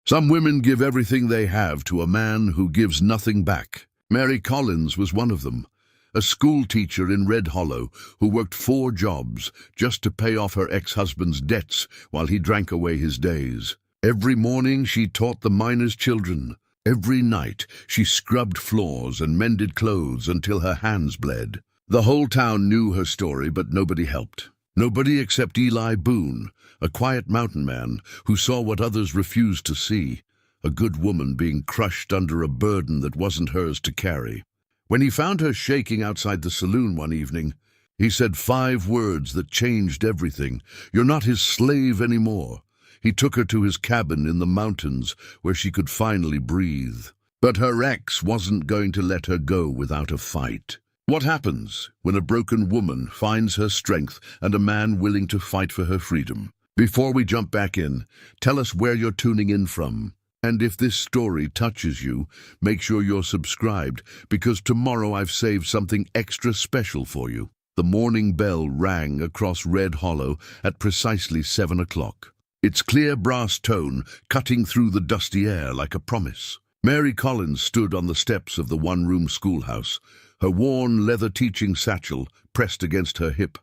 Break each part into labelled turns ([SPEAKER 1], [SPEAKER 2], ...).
[SPEAKER 1] Some women give everything they have to a man who gives nothing back. Mary Collins was one of them, a school teacher in Red Hollow who worked 4 jobs just to pay off her ex-husband's debts while he drank away his days. Every morning she taught the miners' children. Every night she scrubbed floors and mended clothes until her hands bled. The whole town knew her story, but nobody helped. Nobody except Eli Boone, a quiet mountain man who saw what others refused to see, a good woman being crushed under a burden that wasn't hers to carry. When he found her shaking outside the saloon one evening, he said 5 words that changed everything. "You're not his slave anymore." He took her to his cabin in the mountains where she could finally breathe. But her ex wasn't going to let her go without a fight. What happens when a broken woman finds her strength and a man willing to fight for her freedom? Before we jump back in, tell us where you're tuning in from. And if this story touches you, make sure you're subscribed, because tomorrow I've saved something extra special for you. The morning bell rang across Red Hollow at precisely 7 o'clock. Its clear brass tone cutting through the dusty air like a promise. Mary Collins stood on the steps of the one-room schoolhouse, her worn leather teaching satchel pressed against her hip,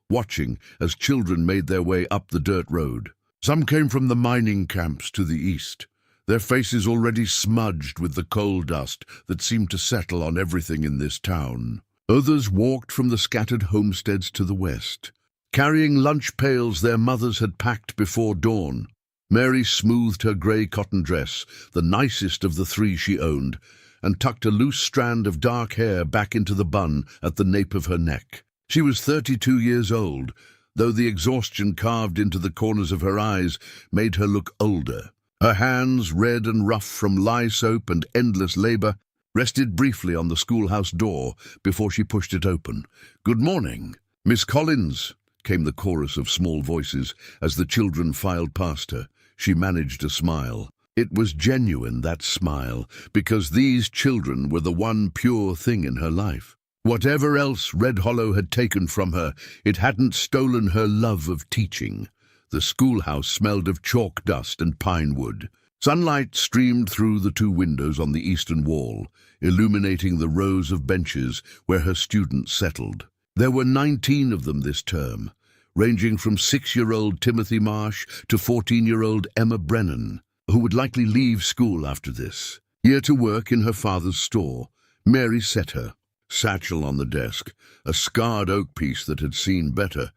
[SPEAKER 1] watching as children made their way up the dirt road. Some came from the mining camps to the east, their faces already smudged with the coal dust that seemed to settle on everything in this town. Others walked from the scattered homesteads to the west, carrying lunch pails their mothers had packed before dawn. Mary smoothed her grey cotton dress, the nicest of the 3 she owned, and tucked a loose strand of dark hair back into the bun at the nape of her neck. She was 32 years old, though the exhaustion carved into the corners of her eyes made her look older. Her hands, red and rough from lye soap and endless labor, rested briefly on the schoolhouse door before she pushed it open. "Good morning, Miss Collins," came the chorus of small voices as the children filed past her. She managed a smile. It was genuine, that smile, because these children were the one pure thing in her life. Whatever else Red Hollow had taken from her, it hadn't stolen her love of teaching. The schoolhouse smelled of chalk dust and pine wood. Sunlight streamed through the 2 windows on the eastern wall, illuminating the rows of benches where her students settled. There were 19 of them this term, ranging from 6-year-old Timothy Marsh to 14-year-old Emma Brennan, who would likely leave school after this. Here to work in her father's store, Mary set her, satchel on the desk, a scarred oak piece that had seen better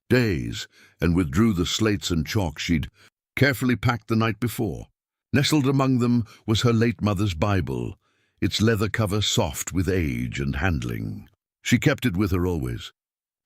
[SPEAKER 1] days, and withdrew the slates and chalk she'd carefully packed the night before. Nestled among them was her late mother's Bible, its leather cover soft with age and handling. She kept it with her always,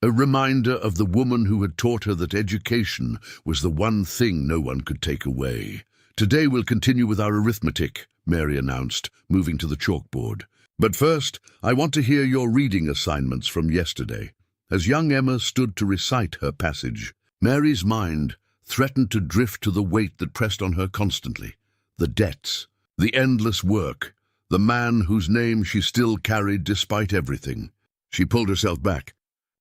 [SPEAKER 1] a reminder of the woman who had taught her that education was the one thing no one could take away. "Today we'll continue with our arithmetic," Mary announced, moving to the chalkboard. "But first, I want to hear your reading assignments from yesterday." As young Emma stood to recite her passage, Mary's mind threatened to drift to the weight that pressed on her constantly. The debts, the endless work, the man whose name she still carried despite everything. She pulled herself back.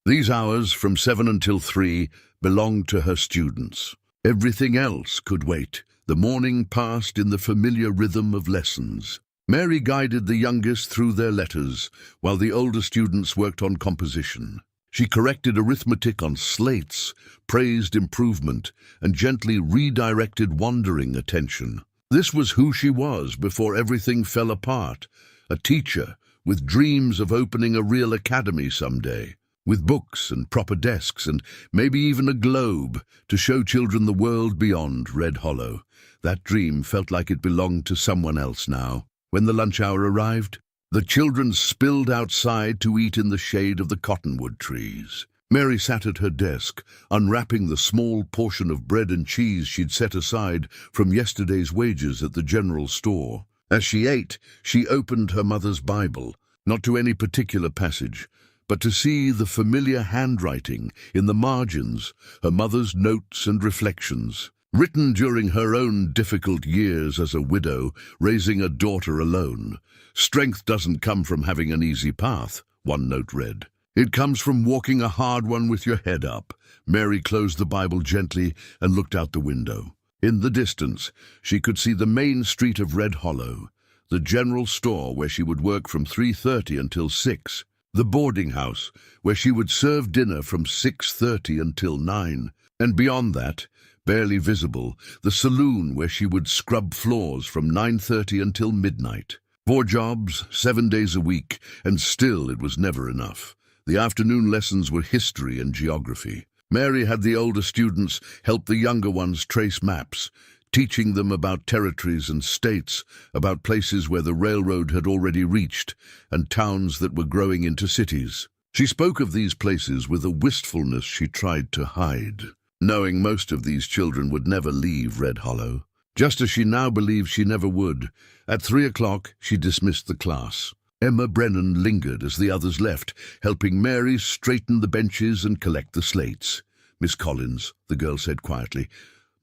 [SPEAKER 1] These hours, from 7 until 3, belonged to her students. Everything else could wait. The morning passed in the familiar rhythm of lessons. Mary guided the youngest through their letters, while the older students worked on composition. She corrected arithmetic on slates, praised improvement, and gently redirected wandering attention. This was who she was before everything fell apart, a teacher with dreams of opening a real academy someday, with books and proper desks and maybe even a globe to show children the world beyond Red Hollow. That dream felt like it belonged to someone else now. When the lunch hour arrived, the children spilled outside to eat in the shade of the cottonwood trees. Mary sat at her desk, unwrapping the small portion of bread and cheese she'd set aside from yesterday's wages at the general store. As she ate, she opened her mother's Bible, not to any particular passage, but to see the familiar handwriting in the margins, her mother's notes and reflections, written during her own difficult years as a widow, raising a daughter alone. "Strength doesn't come from having an easy path," one note read. "It comes from walking a hard one with your head up." Mary closed the Bible gently and looked out the window. In the distance, she could see the main street of Red Hollow, the general store where she would work from 3:30 until 6, the boarding house where she would serve dinner from 6:30 until 9, and beyond that, barely visible, the saloon where she would scrub floors from 9:30 until midnight. 4 jobs, 7 days a week, and still it was never enough. The afternoon lessons were history and geography. Mary had the older students help the younger ones trace maps, teaching them about territories and states, about places where the railroad had already reached, and towns that were growing into cities. She spoke of these places with a wistfulness she tried to hide, knowing most of these children would never leave Red Hollow, just as she now believed she never would. At 3 o'clock, she dismissed the class. Emma Brennan lingered as the others left, helping Mary straighten the benches and collect the slates. "Miss Collins," the girl said quietly,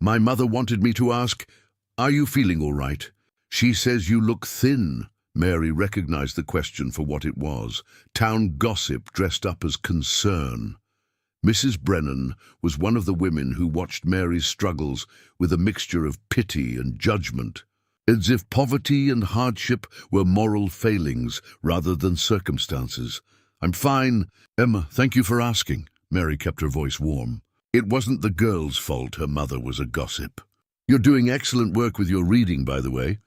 [SPEAKER 1] "my mother wanted me to ask, are you feeling all right? She says you look thin." Mary recognized the question for what it was, town gossip dressed up as concern. Mrs. Brennan was one of the women who watched Mary's struggles with a mixture of pity and judgment, as if poverty and hardship were moral failings rather than circumstances. "I'm fine, Emma, thank you for asking." Mary kept her voice warm. It wasn't the girl's fault her mother was a gossip. "You're doing excellent work with your reading, by the way.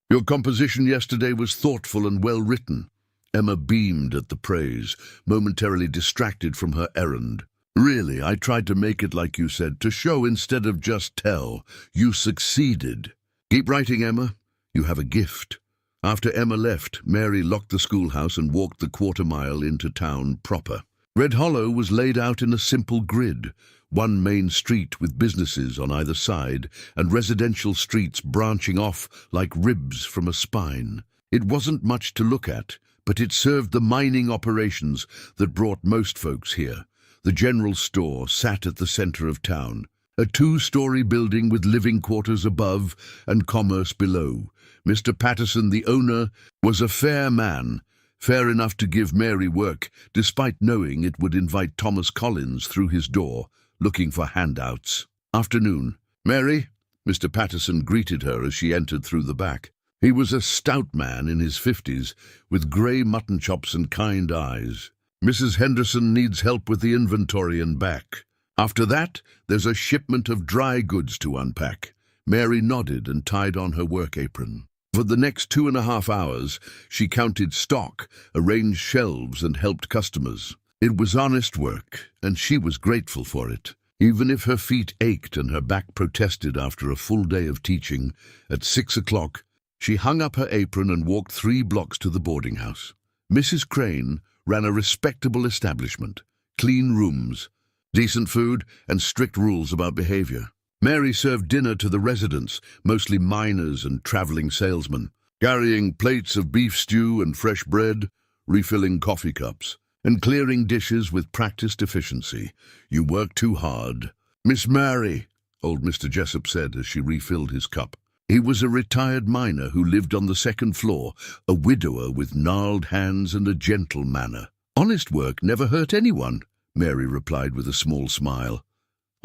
[SPEAKER 1] Your composition yesterday was thoughtful and well written." Emma beamed at the praise, momentarily distracted from her errand. "Really, I tried to make it like you said, to show instead of just tell. You succeeded. Keep writing, Emma. You have a gift." After Emma left, Mary locked the schoolhouse and walked the 1/4 mile into town proper. Red Hollow was laid out in a simple grid, one main street with businesses on either side and residential streets branching off like ribs from a spine. It wasn't much to look at, but it served the mining operations that brought most folks here. The general store sat at the center of town, a 2-story building with living quarters above and commerce below. Mr. Patterson, the owner, was a fair man, fair enough to give Mary work, despite knowing it would invite Thomas Collins through his door, looking for handouts. "Afternoon, Mary," Mr. Patterson greeted her as she entered through the back. He was a stout man in his 50s, with grey mutton chops and kind eyes. "Mrs. Henderson needs help with the inventory and back. After that, there's a shipment of dry goods to unpack." Mary nodded and tied on her work apron. For the next 2.5 hours, she counted stock, arranged shelves, and helped customers. It was honest work, and she was grateful for it. Even if her feet ached and her back protested after a full day of teaching, at 6 o'clock, she hung up her apron and walked 3 blocks to the boarding house. Mrs. Crane ran a respectable establishment, clean rooms, decent food, and strict rules about behavior. Mary served dinner to the residents, mostly miners and traveling salesmen, carrying plates of beef stew and fresh bread, refilling coffee cups, and clearing dishes with practiced efficiency. "You work too hard." "Miss Mary," old Mr. Jessup said as she refilled his cup. He was a retired miner who lived on the 2nd floor, a widower with gnarled hands and a gentle manner. "Honest work never hurt anyone," Mary replied with a small smile.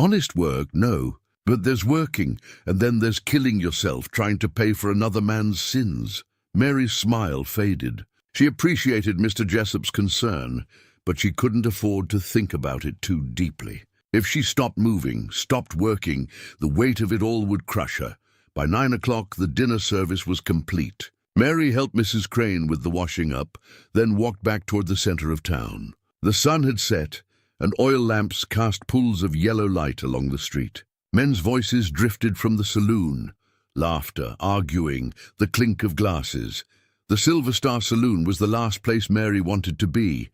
[SPEAKER 1] "Honest work, no. But there's working, and then there's killing yourself trying to pay for another man's sins." Mary's smile faded. She appreciated Mr. Jessup's concern, but she couldn't afford to think about it too deeply. If she stopped moving, stopped working, the weight of it all would crush her. By 9 o'clock, the dinner service was complete. Mary helped Mrs. Crane with the washing up, then walked back toward the center of town. The sun had set, and oil lamps cast pools of yellow light along the street. Men's voices drifted from the saloon, laughter, arguing, the clink of glasses. The Silver Star Saloon was the last place Mary wanted to be,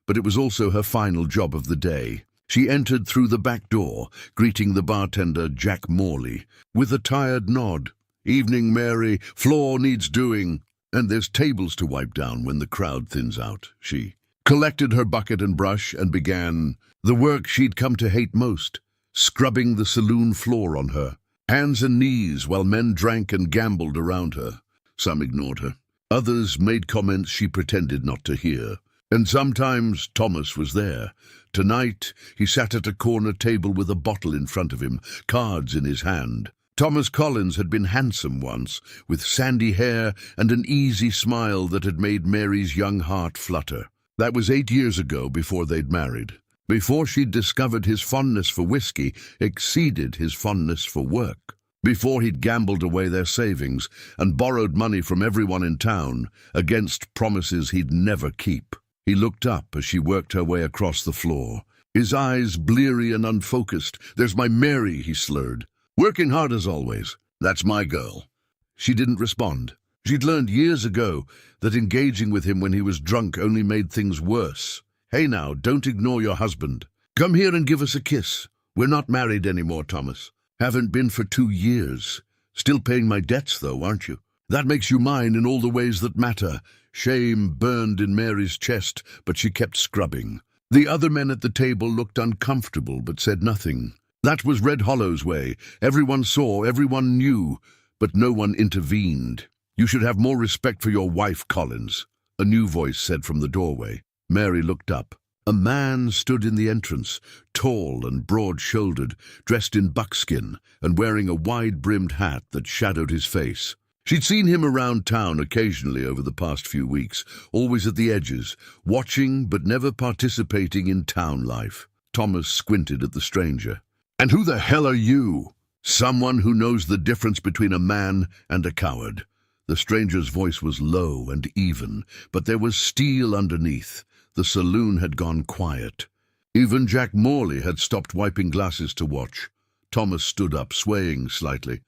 [SPEAKER 1] but it was also her final job of the day. She entered through the back door, greeting the bartender, Jack Morley, with a tired nod. "Evening, Mary. Floor needs doing, and there's tables to wipe down when the crowd thins out." She collected her bucket and brush and began the work she'd come to hate most, scrubbing the saloon floor on her, hands and knees, while men drank and gambled around her. Some ignored her. Others made comments she pretended not to hear. And sometimes Thomas was there. Tonight, he sat at a corner table with a bottle in front of him, cards in his hand. Thomas Collins had been handsome once, with sandy hair and an easy smile that had made Mary's young heart flutter. That was 8 years ago, before they'd married. Before she'd discovered his fondness for whiskey exceeded his fondness for work. Before he'd gambled away their savings and borrowed money from everyone in town against promises he'd never keep. He looked up as she worked her way across the floor, his eyes bleary and unfocused. "There's my Mary," he slurred. "Working hard as always. That's my girl." She didn't respond. She'd learned years ago that engaging with him when he was drunk only made things worse. "Hey now, don't ignore your husband. Come here and give us a kiss. We're not married anymore, Thomas. Haven't been for 2 years. Still paying my debts, though, aren't you? That makes you mine in all the ways that matter." Shame burned in Mary's chest, but she kept scrubbing. The other men at the table looked uncomfortable but said nothing. That was Red Hollow's way. Everyone saw, everyone knew, but no one intervened. "You should have more respect for your wife, Collins," a new voice said from the doorway. Mary looked up. A man stood in the entrance, tall and broad-shouldered, dressed in buckskin and wearing a wide-brimmed hat that shadowed his face. She'd seen him around town occasionally over the past few weeks, always at the edges, watching but never participating in town life. Thomas squinted at the stranger. "And who the hell are you?" "Someone who knows the difference between a man and a coward." The stranger's voice was low and even, but there was steel underneath. The saloon had gone quiet. Even Jack Morley had stopped wiping glasses to watch. Thomas stood up, swaying slightly.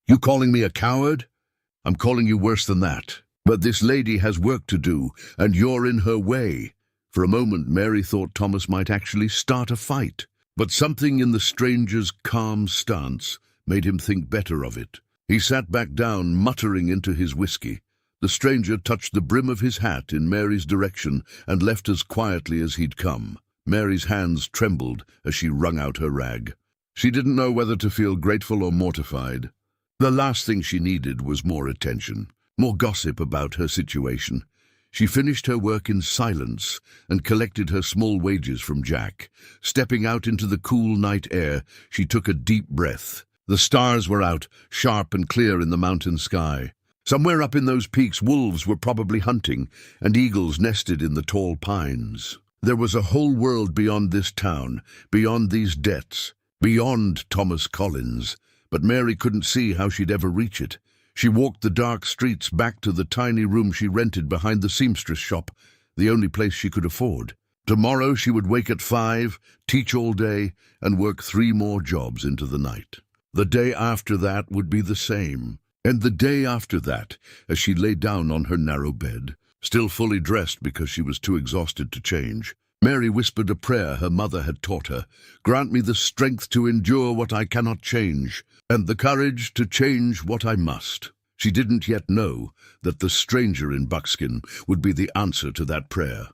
[SPEAKER 1] "You calling me a coward?" "I'm calling you worse than that. But this lady has work to do, and you're in her way." For a moment, Mary thought Thomas might actually start a fight. But something in the stranger's calm stance made him think better of it. He sat back down, muttering into his whiskey. The stranger touched the brim of his hat in Mary's direction and left as quietly as he'd come. Mary's hands trembled as she wrung out her rag. She didn't know whether to feel grateful or mortified. The last thing she needed was more attention, more gossip about her situation. She finished her work in silence and collected her small wages from Jack. Stepping out into the cool night air, she took a deep breath. The stars were out, sharp and clear in the mountain sky. Somewhere up in those peaks, wolves were probably hunting, and eagles nested in the tall pines. There was a whole world beyond this town, beyond these debts, beyond Thomas Collins, but Mary couldn't see how she'd ever reach it. She walked the dark streets back to the tiny room she rented behind the seamstress shop, the only place she could afford. Tomorrow she would wake at 5, teach all day, and work 3 more jobs into the night. The day after that would be the same. And the day after that, as she lay down on her narrow bed, still fully dressed because she was too exhausted to change, Mary whispered a prayer her mother had taught her. "Grant me the strength to endure what I cannot change, and the courage to change what I must." She didn't yet know that the stranger in buckskin would be the answer to that prayer,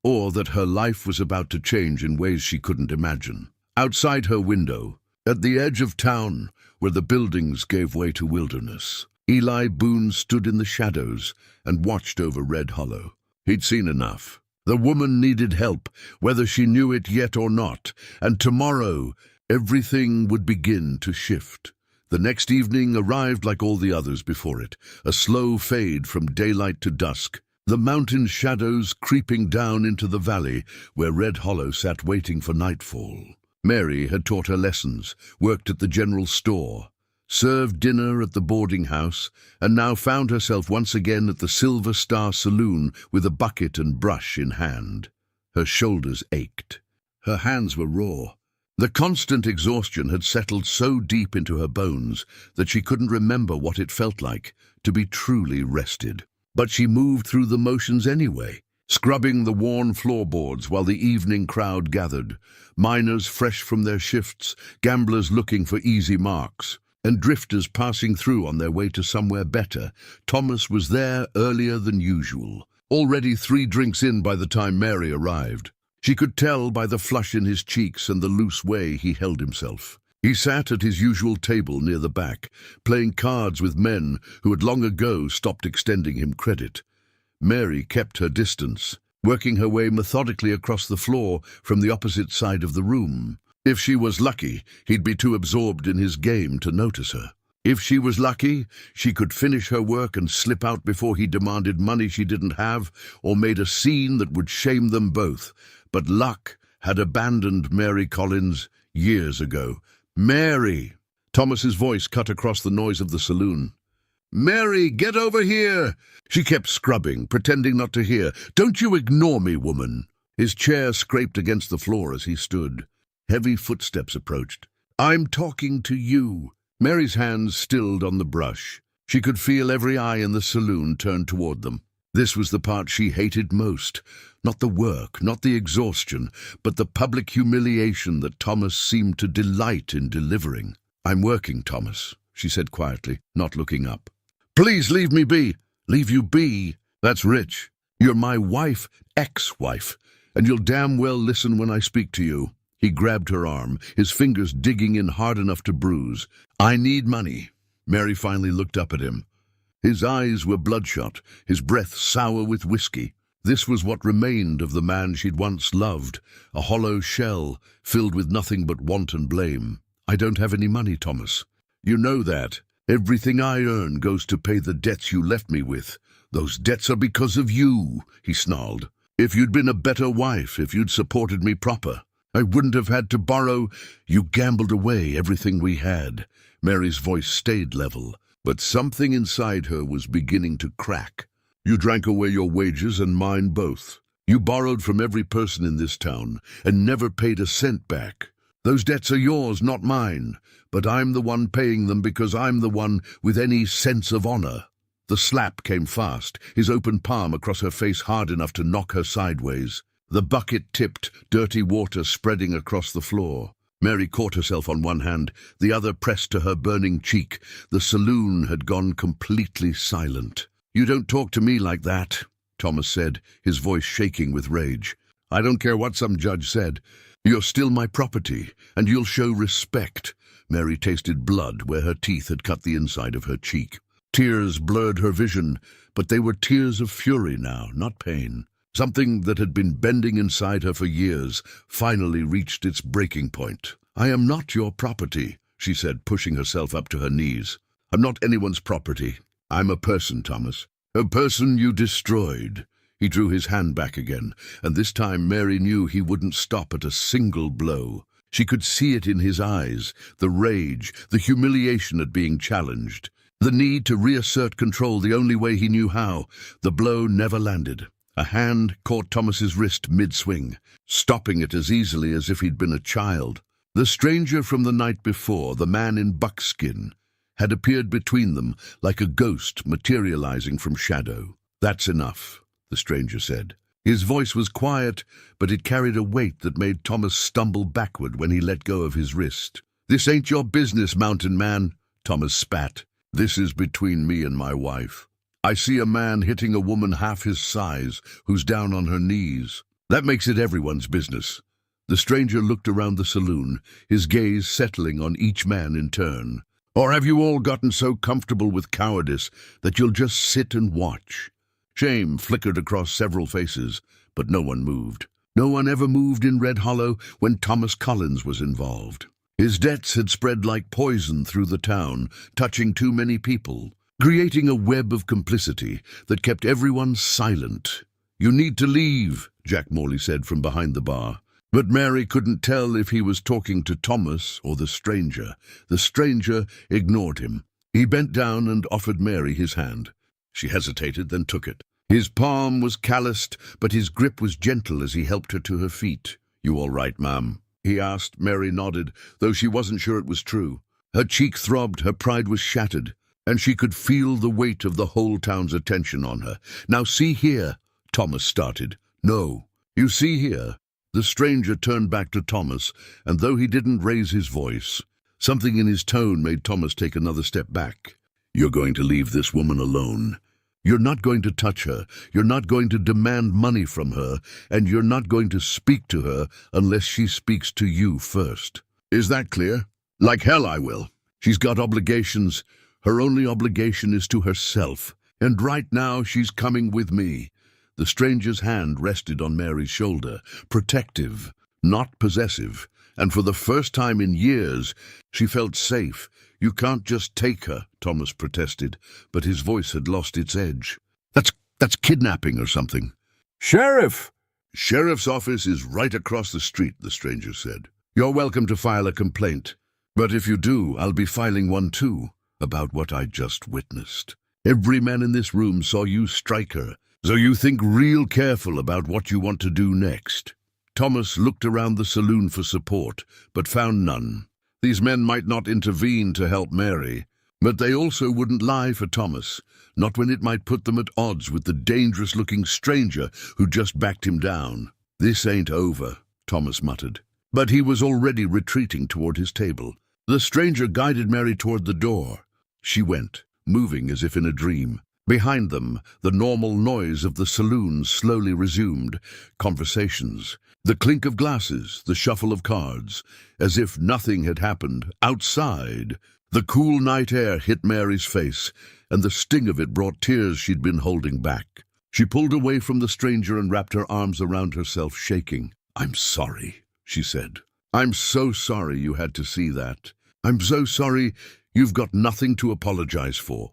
[SPEAKER 1] or that her life was about to change in ways she couldn't imagine. Outside her window, at the edge of town, where the buildings gave way to wilderness, Eli Boone stood in the shadows and watched over Red Hollow. He'd seen enough. The woman needed help, whether she knew it yet or not, and tomorrow everything would begin to shift. The next evening arrived like all the others before it, a slow fade from daylight to dusk, the mountain shadows creeping down into the valley where Red Hollow sat waiting for nightfall. Mary had taught her lessons, worked at the general store, served dinner at the boarding house, and now found herself once again at the Silver Star Saloon with a bucket and brush in hand. Her shoulders ached. Her hands were raw. The constant exhaustion had settled so deep into her bones that she couldn't remember what it felt like to be truly rested. But she moved through the motions anyway, scrubbing the worn floorboards while the evening crowd gathered, miners fresh from their shifts, gamblers looking for easy marks, and drifters passing through on their way to somewhere better. Thomas was there earlier than usual, already 3 drinks in by the time Mary arrived. She could tell by the flush in his cheeks and the loose way he held himself. He sat at his usual table near the back, playing cards with men who had long ago stopped extending him credit. Mary kept her distance, working her way methodically across the floor from the opposite side of the room. If she was lucky, he'd be too absorbed in his game to notice her. If she was lucky, she could finish her work and slip out before he demanded money she didn't have or made a scene that would shame them both. But luck had abandoned Mary Collins years ago. "Mary!" Thomas's voice cut across the noise of the saloon. "Mary, get over here!" She kept scrubbing, pretending not to hear. "Don't you ignore me, woman!" His chair scraped against the floor as he stood. Heavy footsteps approached. "I'm talking to you." Mary's hands stilled on the brush. She could feel every eye in the saloon turned toward them. This was the part she hated most. Not the work, not the exhaustion, but the public humiliation that Thomas seemed to delight in delivering. "I'm working, Thomas," she said quietly, not looking up. "Please leave me be." "Leave you be? That's rich. You're my wife, ex-wife, and you'll damn well listen when I speak to you." He grabbed her arm, his fingers digging in hard enough to bruise. "I need money." Mary finally looked up at him. His eyes were bloodshot, his breath sour with whiskey. This was what remained of the man she'd once loved, a hollow shell filled with nothing but want and blame. "I don't have any money, Thomas. You know that. Everything I earn goes to pay the debts you left me with. Those debts are because of you," he snarled. "If you'd been a better wife, if you'd supported me proper, I wouldn't have had to borrow. You gambled away everything we had." Mary's voice stayed level, but something inside her was beginning to crack. "You drank away your wages and mine both. You borrowed from every person in this town and never paid a cent back. Those debts are yours, not mine, but I'm the one paying them because I'm the one with any sense of honor." The slap came fast, his open palm across her face hard enough to knock her sideways. The bucket tipped, dirty water spreading across the floor. Mary caught herself on one hand, the other pressed to her burning cheek. The saloon had gone completely silent. "You don't talk to me like that," Thomas said, his voice shaking with rage. "I don't care what some judge said. You're still my property, and you'll show respect." Mary tasted blood where her teeth had cut the inside of her cheek. Tears blurred her vision, but they were tears of fury now, not pain. Something that had been bending inside her for years finally reached its breaking point. "I am not your property," she said, pushing herself up to her knees. "I'm not anyone's property. I'm a person, Thomas. A person you destroyed." He drew his hand back again, and this time Mary knew he wouldn't stop at a single blow. She could see it in his eyes, the rage, the humiliation at being challenged, the need to reassert control the only way he knew how. The blow never landed. A hand caught Thomas's wrist mid-swing, stopping it as easily as if he'd been a child. The stranger from the night before, the man in buckskin, had appeared between them like a ghost materializing from shadow. "That's enough," the stranger said. His voice was quiet, but it carried a weight that made Thomas stumble backward when he let go of his wrist. "This ain't your business, mountain man," Thomas spat. "This is between me and my wife. I see a man hitting a woman half his size who's down on her knees. That makes it everyone's business." The stranger looked around the saloon, his gaze settling on each man in turn. "Or have you all gotten so comfortable with cowardice that you'll just sit and watch?" Shame flickered across several faces, but no one moved. No one ever moved in Red Hollow when Thomas Collins was involved. His debts had spread like poison through the town, touching too many people, creating a web of complicity that kept everyone silent. "You need to leave," Jack Morley said from behind the bar. But Mary couldn't tell if he was talking to Thomas or the stranger. The stranger ignored him. He bent down and offered Mary his hand. She hesitated, then took it. His palm was calloused, but his grip was gentle as he helped her to her feet. "You all right, ma'am?" he asked. Mary nodded, though she wasn't sure it was true. Her cheek throbbed, her pride was shattered, and she could feel the weight of the whole town's attention on her. "Now see here," Thomas started. "No, you see here." The stranger turned back to Thomas, and though he didn't raise his voice, something in his tone made Thomas take another step back. "You're going to leave this woman alone. You're not going to touch her, you're not going to demand money from her, and you're not going to speak to her unless she speaks to you first. Is that clear?" "Like hell I will. She's got obligations. Her only obligation is to herself, and right now she's coming with me." The stranger's hand rested on Mary's shoulder, protective, not possessive. and for the first time in years, she felt safe. "You can't just take her," Thomas protested, but his voice had lost its edge. That's kidnapping or something."
[SPEAKER 2] "Sheriff!"
[SPEAKER 1] "Sheriff's office is right across the street," the stranger said. "You're welcome to file a complaint. But if you do, I'll be filing one too, about what I just witnessed. Every man in this room saw you strike her, so you think real careful about what you want to do next." Thomas looked around the saloon for support, but found none. These men might not intervene to help Mary, but they also wouldn't lie for Thomas, not when it might put them at odds with the dangerous-looking stranger who just backed him down. "This ain't over," Thomas muttered. But he was already retreating toward his table. The stranger guided Mary toward the door. She went, moving as if in a dream. Behind them, the normal noise of the saloon slowly resumed. Conversations, the clink of glasses, the shuffle of cards, as if nothing had happened. Outside, the cool night air hit Mary's face, and the sting of it brought tears she'd been holding back. She pulled away from the stranger and wrapped her arms around herself, shaking. "I'm sorry," she said. "I'm so sorry you had to see that. I'm so sorry you've got nothing to apologize for."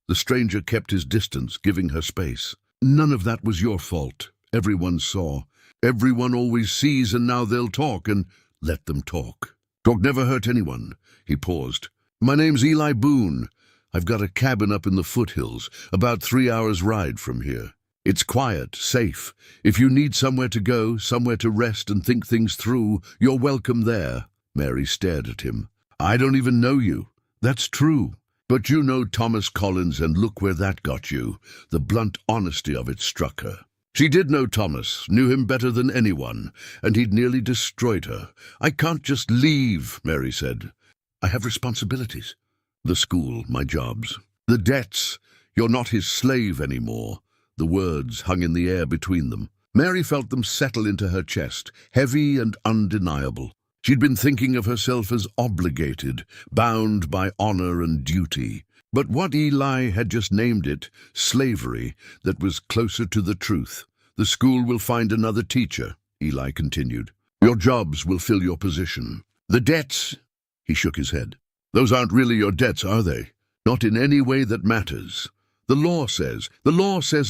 [SPEAKER 1] The stranger kept his distance, giving her space. "None of that was your fault. Everyone saw. Everyone always sees, and now they'll talk, and let them talk. Talk never hurt anyone." He paused. "My name's Eli Boone. I've got a cabin up in the foothills, about 3 hours' ride from here. It's quiet, safe. If you need somewhere to go, somewhere to rest and think things through, you're welcome there." Mary stared at him. "I don't even know you." "That's true. But you know Thomas Collins, and look where that got you." The blunt honesty of it struck her. She did know Thomas, knew him better than anyone, and he'd nearly destroyed her. "I can't just leave," Mary said. "I have responsibilities. The school, my jobs, the debts. You're not his slave anymore." The words hung in the air between them. Mary felt them settle into her chest, heavy and undeniable. She'd been thinking of herself as obligated, bound by honor and duty. But what Eli had just named it, slavery, that was closer to the truth. "The school will find another teacher," Eli continued. "Your jobs will fill your position. The debts," he shook his head. "Those aren't really your debts, are they? Not in any way that matters. The law says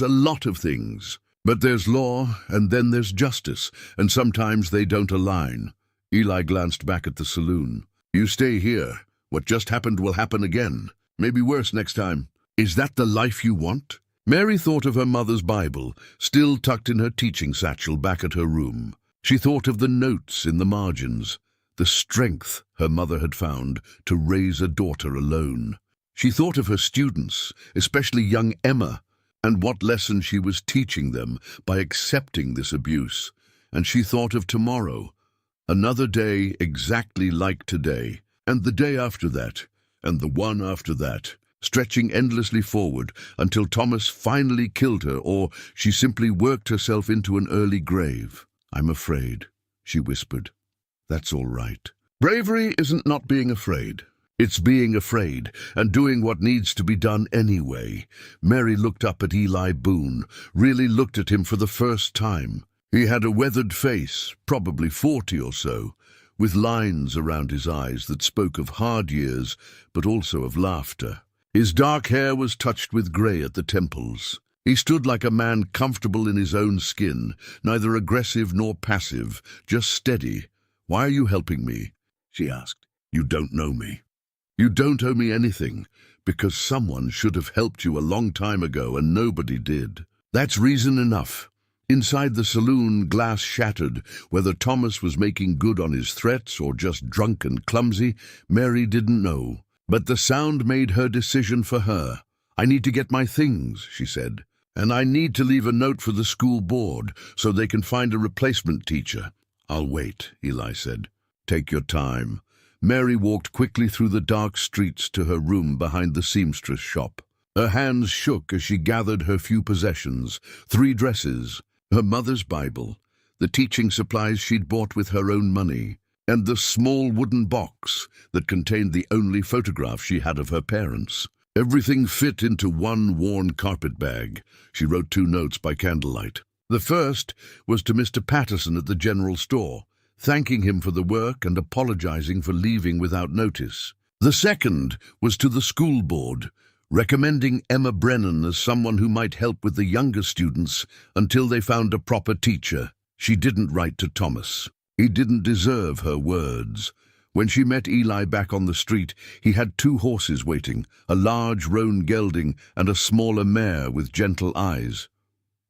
[SPEAKER 1] a lot of things. But there's law, and then there's justice, and sometimes they don't align." Eli glanced back at the saloon. "You stay here. What just happened will happen again. Maybe worse next time. Is that the life you want?" Mary thought of her mother's Bible, still tucked in her teaching satchel back at her room. She thought of the notes in the margins, the strength her mother had found to raise a daughter alone. She thought of her students, especially young Emma, and what lesson she was teaching them by accepting this abuse. And she thought of tomorrow, another day exactly like today, and the day after that, and the one after that, stretching endlessly forward until Thomas finally killed her, or she simply worked herself into an early grave. "I'm afraid," she whispered. "That's all right." Bravery isn't not being afraid. It's being afraid and doing what needs to be done anyway. Mary looked up at Eli Boone, really looked at him for the first time. He had a weathered face, probably 40 or so, with lines around his eyes that spoke of hard years, but also of laughter. His dark hair was touched with grey at the temples. He stood like a man comfortable in his own skin, neither aggressive nor passive, just steady. "Why are you helping me?" she asked. "You don't know me. You don't owe me anything, because someone should have helped you a long time ago and nobody did. That's reason enough." Inside the saloon, glass shattered. Whether Thomas was making good on his threats or just drunk and clumsy, Mary didn't know. But the sound made her decision for her. "I need to get my things," she said, "and I need to leave a note for the school board so they can find a replacement teacher." "I'll wait," Eli said. "Take your time." Mary walked quickly through the dark streets to her room behind the seamstress shop. Her hands shook as she gathered her few possessions: 3 dresses, her mother's Bible, the teaching supplies she'd bought with her own money, and the small wooden box that contained the only photograph she had of her parents. Everything fit into one worn carpet bag. She wrote 2 notes by candlelight. The first was to Mr. Patterson at the general store. thanking him for the work and apologizing for leaving without notice. The second was to the school board, recommending Emma Brennan as someone who might help with the younger students until they found a proper teacher. She didn't write to Thomas. He didn't deserve her words. When she met Eli back on the street, he had 2 horses waiting, a large roan gelding and a smaller mare with gentle eyes.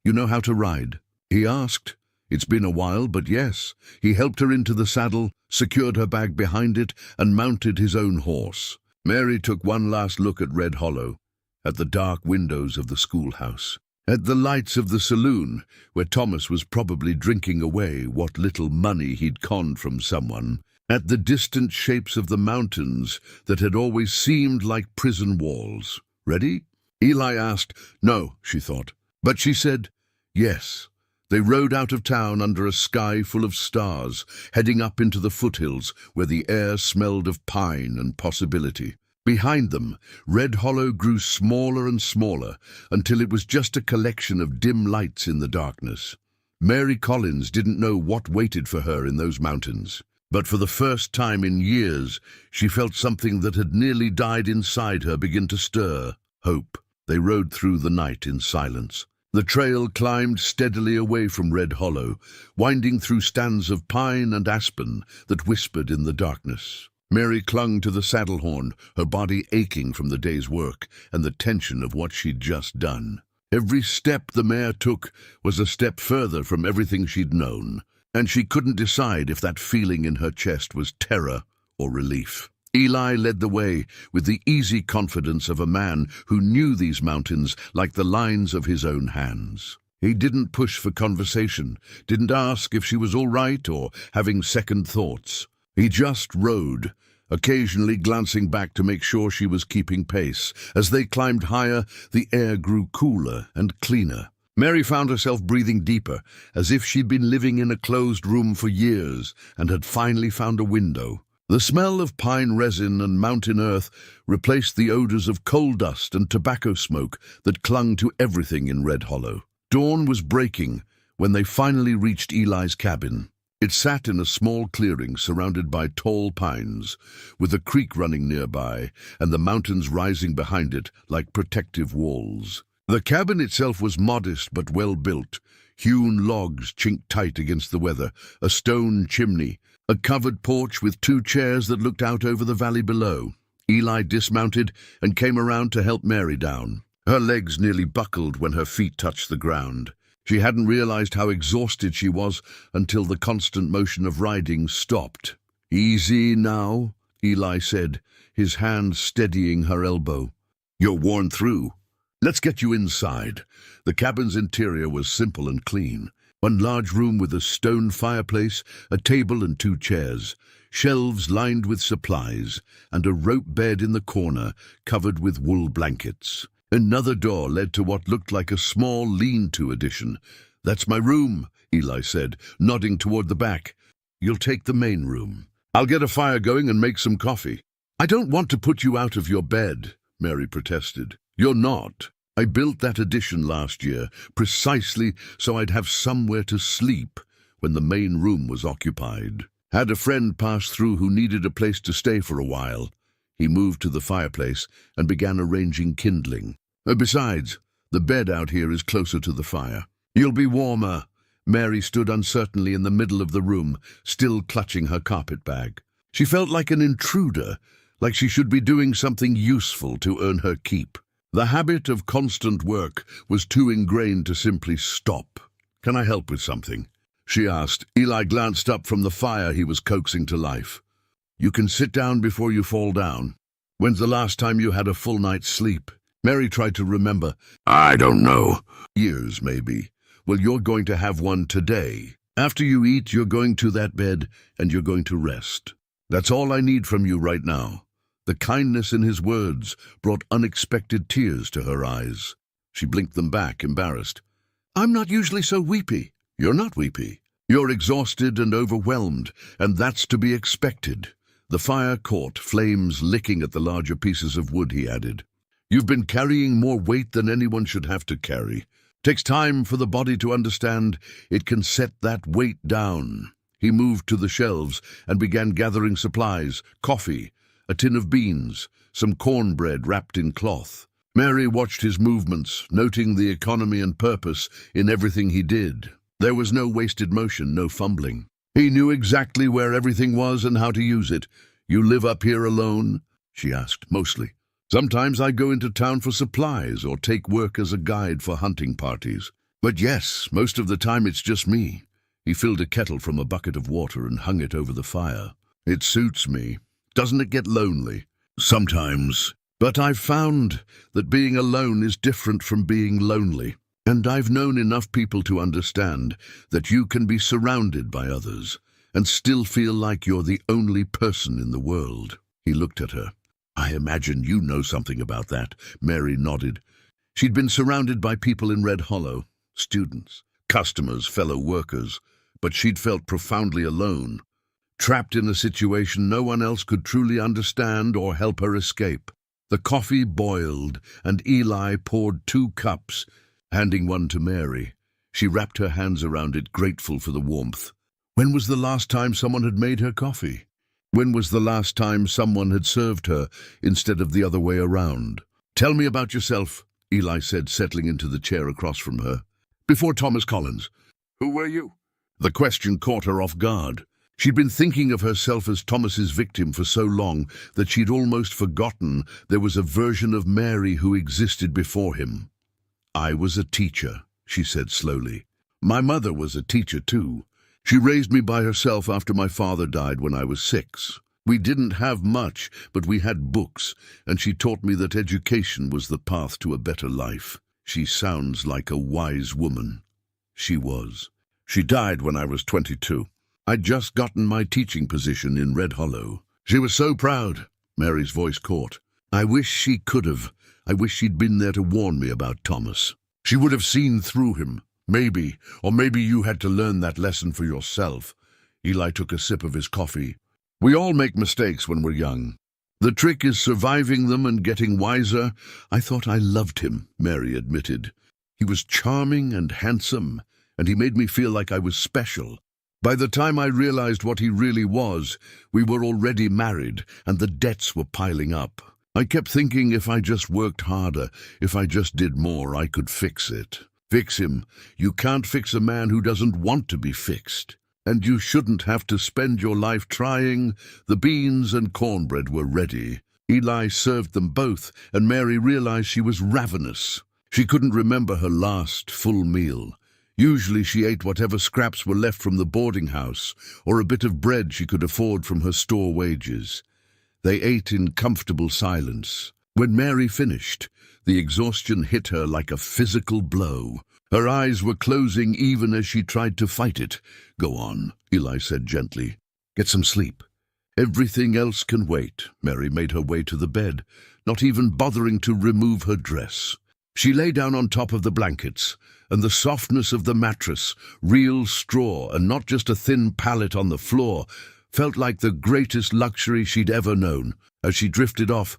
[SPEAKER 1] "You know how to ride?" he asked. It's been a while, but yes. He helped her into the saddle, secured her bag behind it, and mounted his own horse. Mary took one last look at Red Hollow, at the dark windows of the schoolhouse, at the lights of the saloon, where Thomas was probably drinking away what little money he'd conned from someone, at the distant shapes of the mountains that had always seemed like prison walls. "Ready?" Eli asked. No, she thought. But she said, yes. They rode out of town under a sky full of stars, heading up into the foothills where the air smelled of pine and possibility. Behind them, Red Hollow grew smaller and smaller until it was just a collection of dim lights in the darkness. Mary Collins didn't know what waited for her in those mountains, but for the first time in years, she felt something that had nearly died inside her begin to stir. Hope. They rode through the night in silence. The trail climbed steadily away from Red Hollow, winding through stands of pine and aspen that whispered in the darkness. Mary clung to the saddle horn, her body aching from the day's work and the tension of what she'd just done. Every step the mare took was a step further from everything she'd known, and she couldn't decide if that feeling in her chest was terror or relief. Eli led the way with the easy confidence of a man who knew these mountains like the lines of his own hands. He didn't push for conversation, didn't ask if she was all right or having second thoughts. He just rode, occasionally glancing back to make sure she was keeping pace. As they climbed higher, the air grew cooler and cleaner. Mary found herself breathing deeper, as if she'd been living in a closed room for years and had finally found a window. The smell of pine resin and mountain earth replaced the odors of coal dust and tobacco smoke that clung to everything in Red Hollow. Dawn was breaking when they finally reached Eli's cabin. It sat in a small clearing surrounded by tall pines, with a creek running nearby and the mountains rising behind it like protective walls. The cabin itself was modest but well built. Hewn logs chinked tight against the weather, a stone chimney, a covered porch with 2 chairs that looked out over the valley below. Eli dismounted and came around to help Mary down. Her legs nearly buckled when her feet touched the ground. She hadn't realized how exhausted she was until the constant motion of riding stopped. "Easy now," Eli said, his hand steadying her elbow. "You're worn through. Let's get you inside." The cabin's interior was simple and clean. One large room with a stone fireplace, a table and 2 chairs, shelves lined with supplies, and a rope bed in the corner covered with wool blankets. Another door led to what looked like a small lean-to addition. "That's my room," Eli said, nodding toward the back. "You'll take the main room. I'll get a fire going and make some coffee." "I don't want to put you out of your bed," Mary protested. "You're not. I built that addition last year, precisely so I'd have somewhere to sleep when the main room was occupied. Had a friend pass through who needed a place to stay for a while." He moved to the fireplace and began arranging kindling. "Besides, the bed out here is closer to the fire. You'll be warmer." Mary stood uncertainly in the middle of the room, still clutching her carpet bag. She felt like an intruder, like she should be doing something useful to earn her keep. The habit of constant work was too ingrained to simply stop. "Can I help with something?" she asked. Eli glanced up from the fire he was coaxing to life. "You can sit down before you fall down. When's the last time you had a full night's sleep?" Mary tried to remember. "I don't know. Years, maybe." "Well, you're going to have one today. After you eat, you're going to that bed and you're going to rest. That's all I need from you right now." The kindness in his words brought unexpected tears to her eyes. She blinked them back, embarrassed. "I'm not usually so weepy." "You're not weepy. You're exhausted and overwhelmed, and that's to be expected." The fire caught, flames licking at the larger pieces of wood, he added. "You've been carrying more weight than anyone should have to carry. Takes time for the body to understand it can set that weight down." He moved to the shelves and began gathering supplies: coffee, a tin of beans, some cornbread wrapped in cloth. Mary watched his movements, noting the economy and purpose in everything he did. There was no wasted motion, no fumbling. He knew exactly where everything was and how to use it. "You live up here alone?" she asked. "Mostly. Sometimes I go into town for supplies or take work as a guide for hunting parties. But yes, most of the time it's just me." He filled a kettle from a bucket of water and hung it over the fire. "It suits me. Doesn't it get lonely?" "Sometimes. But I've found that being alone is different from being lonely. And I've known enough people to understand that you can be surrounded by others and still feel like you're the only person in the world." He looked at her. "I imagine you know something about that." Mary nodded. She'd been surrounded by people in Red Hollow, students, customers, fellow workers, but she'd felt profoundly alone, trapped in a situation no one else could truly understand or help her escape. The coffee boiled, and Eli poured 2 cups, handing one to Mary. She wrapped her hands around it, grateful for the warmth. When was the last time someone had made her coffee? When was the last time someone had served her instead of the other way around? "Tell me about yourself," Eli said, settling into the chair across from her. "Before Thomas Collins, who were you?" The question caught her off guard. She'd been thinking of herself as Thomas's victim for so long that she'd almost forgotten there was a version of Mary who existed before him. "I was a teacher," she said slowly. "My mother was a teacher too. She raised me by herself after my father died when I was 6. We didn't have much, but we had books, and she taught me that education was the path to a better life." She sounds like a wise woman. She was. She died when I was 22. I'd just gotten my teaching position in Red Hollow. She was so proud. Mary's voice caught. "I wish she could have. I wish she'd been there to warn me about Thomas. She would have seen through him. Maybe, or maybe you had to learn that lesson for yourself." Eli took a sip of his coffee. "We all make mistakes when we're young. The trick is surviving them and getting wiser." "I thought I loved him," Mary admitted. "He was charming and handsome, and he made me feel like I was special. By the time I realized what he really was, we were already married, and the debts were piling up. I kept thinking if I just worked harder, if I just did more, I could fix it." "Fix him? You can't fix a man who doesn't want to be fixed. And you shouldn't have to spend your life trying." The beans and cornbread were ready. Eli served them both, and Mary realized she was ravenous. She couldn't remember her last full meal. Usually she ate whatever scraps were left from the boarding house, or a bit of bread she could afford from her store wages. They ate in comfortable silence. When Mary finished, the exhaustion hit her like a physical blow. Her eyes were closing even as she tried to fight it. "Go on," Eli said gently. "Get some sleep. Everything else can wait." Mary made her way to the bed, not even bothering to remove her dress. She lay down on top of the blankets, and the softness of the mattress, real straw and not just a thin pallet on the floor, felt like the greatest luxury she'd ever known. As she drifted off,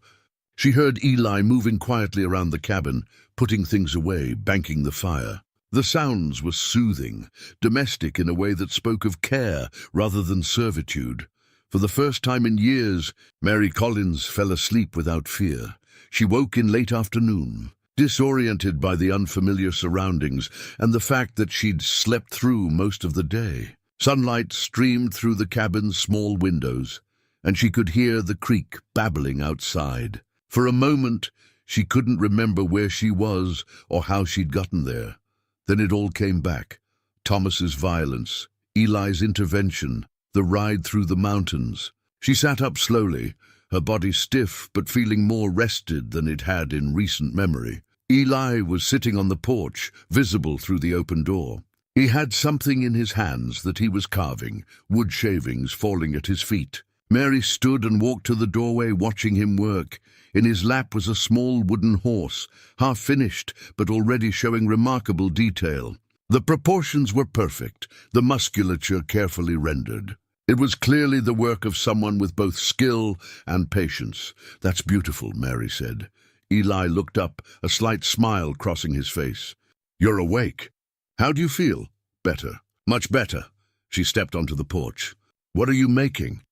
[SPEAKER 1] she heard Eli moving quietly around the cabin, putting things away, banking the fire. The sounds were soothing, domestic in a way that spoke of care rather than servitude. For the first time in years, Mary Collins fell asleep without fear. She woke in late afternoon, disoriented by the unfamiliar surroundings and the fact that she'd slept through most of the day. Sunlight streamed through the cabin's small windows, and she could hear the creek babbling outside. For a moment, she couldn't remember where she was or how she'd gotten there. Then it all came back. Thomas's violence, Eli's intervention, the ride through the mountains. She sat up slowly, her body stiff but feeling more rested than it had in recent memory. Eli was sitting on the porch, visible through the open door. He had something in his hands that he was carving, wood shavings falling at his feet. Mary stood and walked to the doorway, watching him work. In his lap was a small wooden horse, half finished but already showing remarkable detail. The proportions were perfect, the musculature carefully rendered. It was clearly the work of someone with both skill and patience. "That's beautiful," Mary said. Eli looked up, a slight smile crossing his face. "You're awake. How do you feel?" "Better. Much better." She stepped onto the porch. "What are you making?"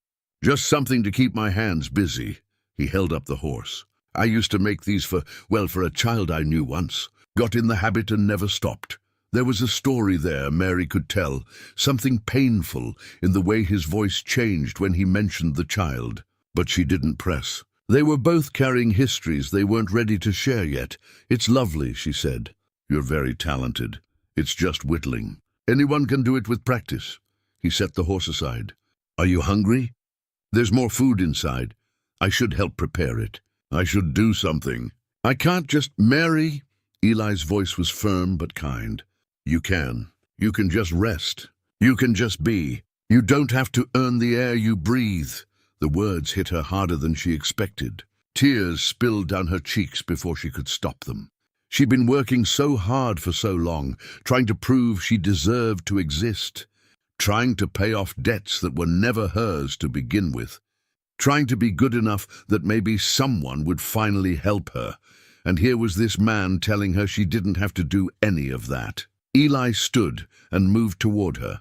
[SPEAKER 1] "Just something to keep my hands busy." He held up the horse. "I used to make these for a child I knew once. Got in the habit and never stopped." There was a story there Mary could tell, something painful in the way his voice changed when he mentioned the child. But she didn't press. They were both carrying histories they weren't ready to share yet. "It's lovely," she said. "You're very talented. It's just whittling. Anyone can do it with practice." He set the horse aside. "Are you hungry? There's more food inside. I should help prepare it. I should do something. I can't just..." "Mary," Eli's voice was firm but kind. "You can. You can just rest. You can just be. You don't have to earn the air you breathe." The words hit her harder than she expected. Tears spilled down her cheeks before she could stop them. She'd been working so hard for so long, trying to prove she deserved to exist, trying to pay off debts that were never hers to begin with, trying to be good enough that maybe someone would finally help her. And here was this man telling her she didn't have to do any of that. Eli stood and moved toward her,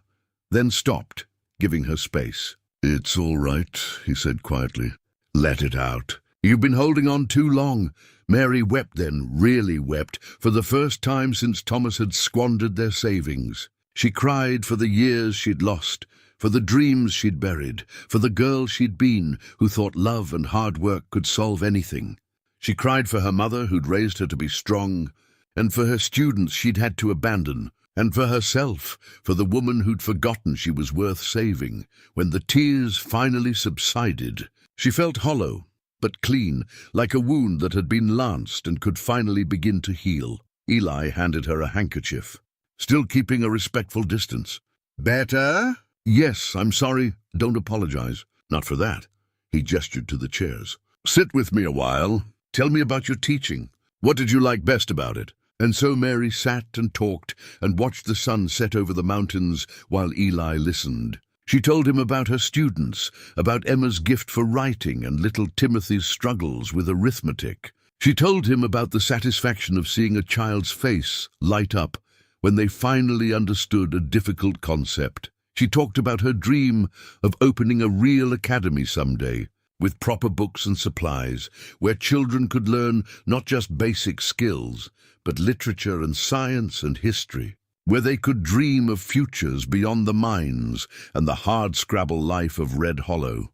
[SPEAKER 1] then stopped, giving her space. "It's all right," he said quietly. "Let it out. You've been holding on too long." Mary wept then, really wept, for the first time since Thomas had squandered their savings. She cried for the years she'd lost, for the dreams she'd buried, for the girl she'd been, who thought love and hard work could solve anything. She cried for her mother, who'd raised her to be strong, and for her students she'd had to abandon, and for herself, for the woman who'd forgotten she was worth saving. When the tears finally subsided, she felt hollow, but clean, like a wound that had been lanced and could finally begin to heal. Eli handed her a handkerchief, still keeping a respectful distance. "Better?" "Yes, I'm sorry. Don't apologize. Not for that." He gestured to the chairs. "Sit with me a while. Tell me about your teaching. What did you like best about it?" And so Mary sat and talked and watched the sun set over the mountains while Eli listened. She told him about her students, about Emma's gift for writing and little Timothy's struggles with arithmetic. She told him about the satisfaction of seeing a child's face light up when they finally understood a difficult concept. She talked about her dream of opening a real academy someday, with proper books and supplies, where children could learn not just basic skills, but literature and science and history, where they could dream of futures beyond the mines and the hard-scrabble life of Red Hollow.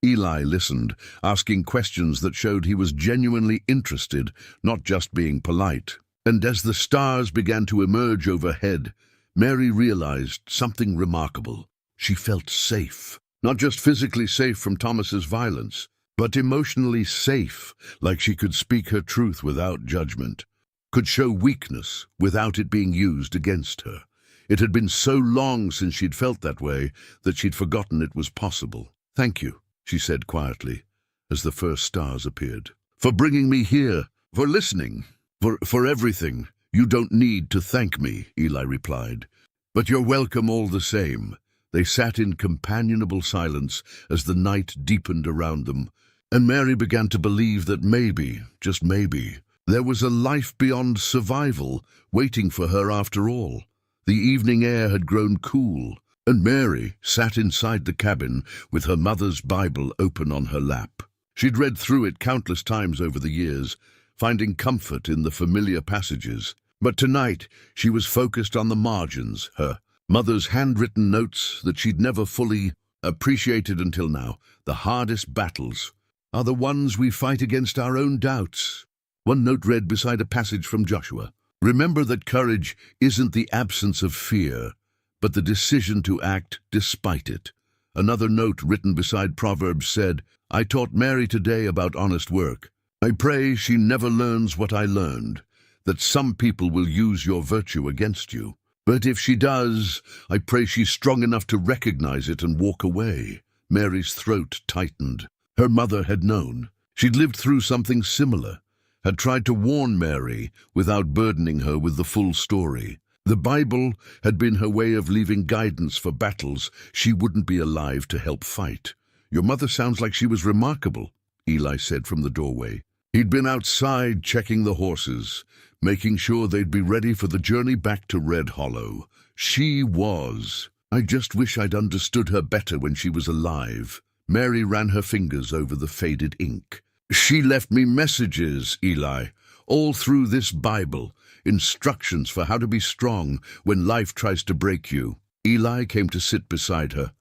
[SPEAKER 1] Eli listened, asking questions that showed he was genuinely interested, not just being polite. And as the stars began to emerge overhead, Mary realized something remarkable. She felt safe. Not just physically safe from Thomas's violence, but emotionally safe, like she could speak her truth without judgment, could show weakness without it being used against her. It had been so long since she'd felt that way that she'd forgotten it was possible. "Thank you," she said quietly, as the first stars appeared. "For bringing me here, for listening, for everything. You don't need to thank me," Eli replied. "But you're welcome all the same." They sat in companionable silence as the night deepened around them, and Mary began to believe that maybe, just maybe, there was a life beyond survival waiting for her after all. The evening air had grown cool, and Mary sat inside the cabin with her mother's Bible open on her lap. She'd read through it countless times over the years, finding comfort in the familiar passages. But tonight she was focused on the margins, her mother's handwritten notes that she'd never fully appreciated until now. "The hardest battles are the ones we fight against our own doubts." One note read beside a passage from Joshua. "Remember that courage isn't the absence of fear, but the decision to act despite it." Another note written beside Proverbs said, "I taught Mary today about honest work. I pray she never learns what I learned, that some people will use your virtue against you. But if she does, I pray she's strong enough to recognize it and walk away." Mary's throat tightened. Her mother had known. She'd lived through something similar, had tried to warn Mary without burdening her with the full story. The Bible had been her way of leaving guidance for battles she wouldn't be alive to help fight. "Your mother sounds like she was remarkable," Eli said from the doorway. He'd been outside checking the horses, making sure they'd be ready for the journey back to Red Hollow. "She was." I just wish I'd understood her better when she was alive. Mary ran her fingers over the faded ink. She left me messages, Eli, all through this Bible, instructions for how to be strong when life tries to break you. Eli came to sit beside her,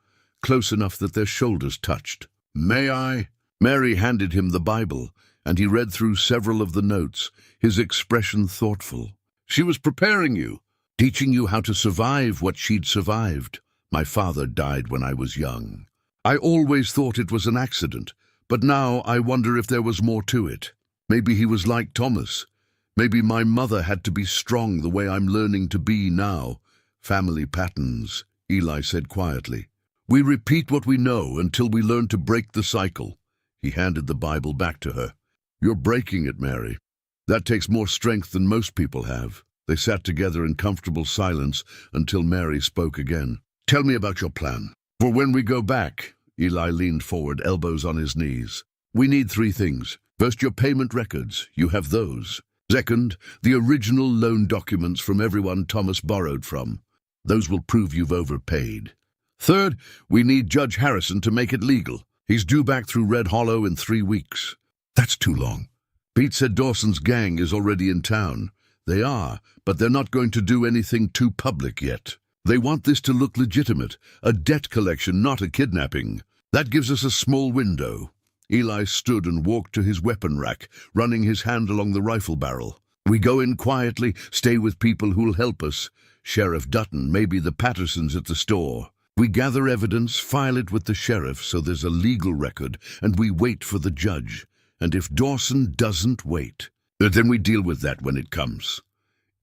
[SPEAKER 1] close enough that their shoulders touched. May I? Mary handed him the Bible, and he read through several of the notes, his expression thoughtful. She was preparing you, teaching you how to survive what she'd survived. My father died when I was young. I always thought it was an accident, but now I wonder if there was more to it. Maybe he was like Thomas. Maybe my mother had to be strong the way I'm learning to be now. Family patterns, Eli said quietly. We repeat what we know until we learn to break the cycle. He handed the Bible back to her. You're breaking it, Mary. That takes more strength than most people have. They sat together in comfortable silence until Mary spoke again. Tell me about your plan. For when we go back, Eli leaned forward, elbows on his knees. We need 3 things. First, your payment records. You have those. Second, the original loan documents from everyone Thomas borrowed from. Those will prove you've overpaid. Third, we need Judge Harrison to make it legal. He's due back through Red Hollow in 3 weeks. That's too long. Pete said Dawson's gang is already in town. They are, but they're not going to do anything too public yet. They want this to look legitimate, a debt collection, not a kidnapping. That gives us a small window. Eli stood and walked to his weapon rack, running his hand along the rifle barrel. We go in quietly, stay with people who'll help us. Sheriff Dutton, maybe the Pattersons at the store. We gather evidence, file it with the sheriff so there's a legal record, and we wait for the judge. And if Dawson doesn't wait, then we deal with that when it comes.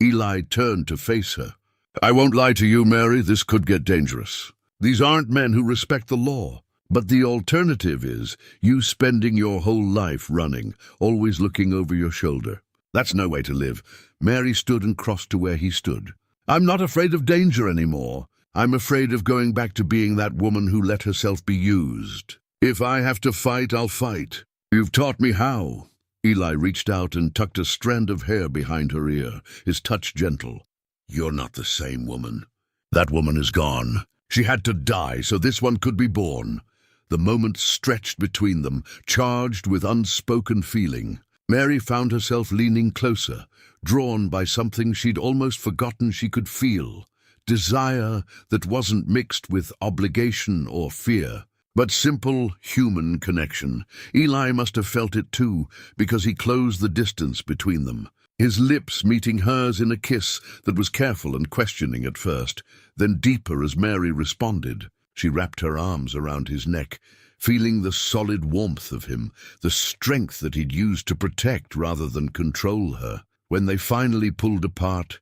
[SPEAKER 1] Eli turned to face her. I won't lie to you, Mary, this could get dangerous. These aren't men who respect the law. But the alternative is you spending your whole life running, always looking over your shoulder. That's no way to live. Mary stood and crossed to where he stood. I'm not afraid of danger anymore. I'm afraid of going back to being that woman who let herself be used. If I have to fight, I'll fight. You've taught me how. Eli reached out and tucked a strand of hair behind her ear, his touch gentle. You're not the same woman. That woman is gone. She had to die so this one could be born. The moment stretched between them, charged with unspoken feeling. Mary found herself leaning closer, drawn by something she'd almost forgotten she could feel. Desire that wasn't mixed with obligation or fear, but simple human connection. Eli must have felt it too, because he closed the distance between them. His lips meeting hers in a kiss that was careful and questioning at first, then deeper as Mary responded. She wrapped her arms around his neck, feeling the solid warmth of him, the strength that he'd used to protect rather than control her. When they finally pulled apart,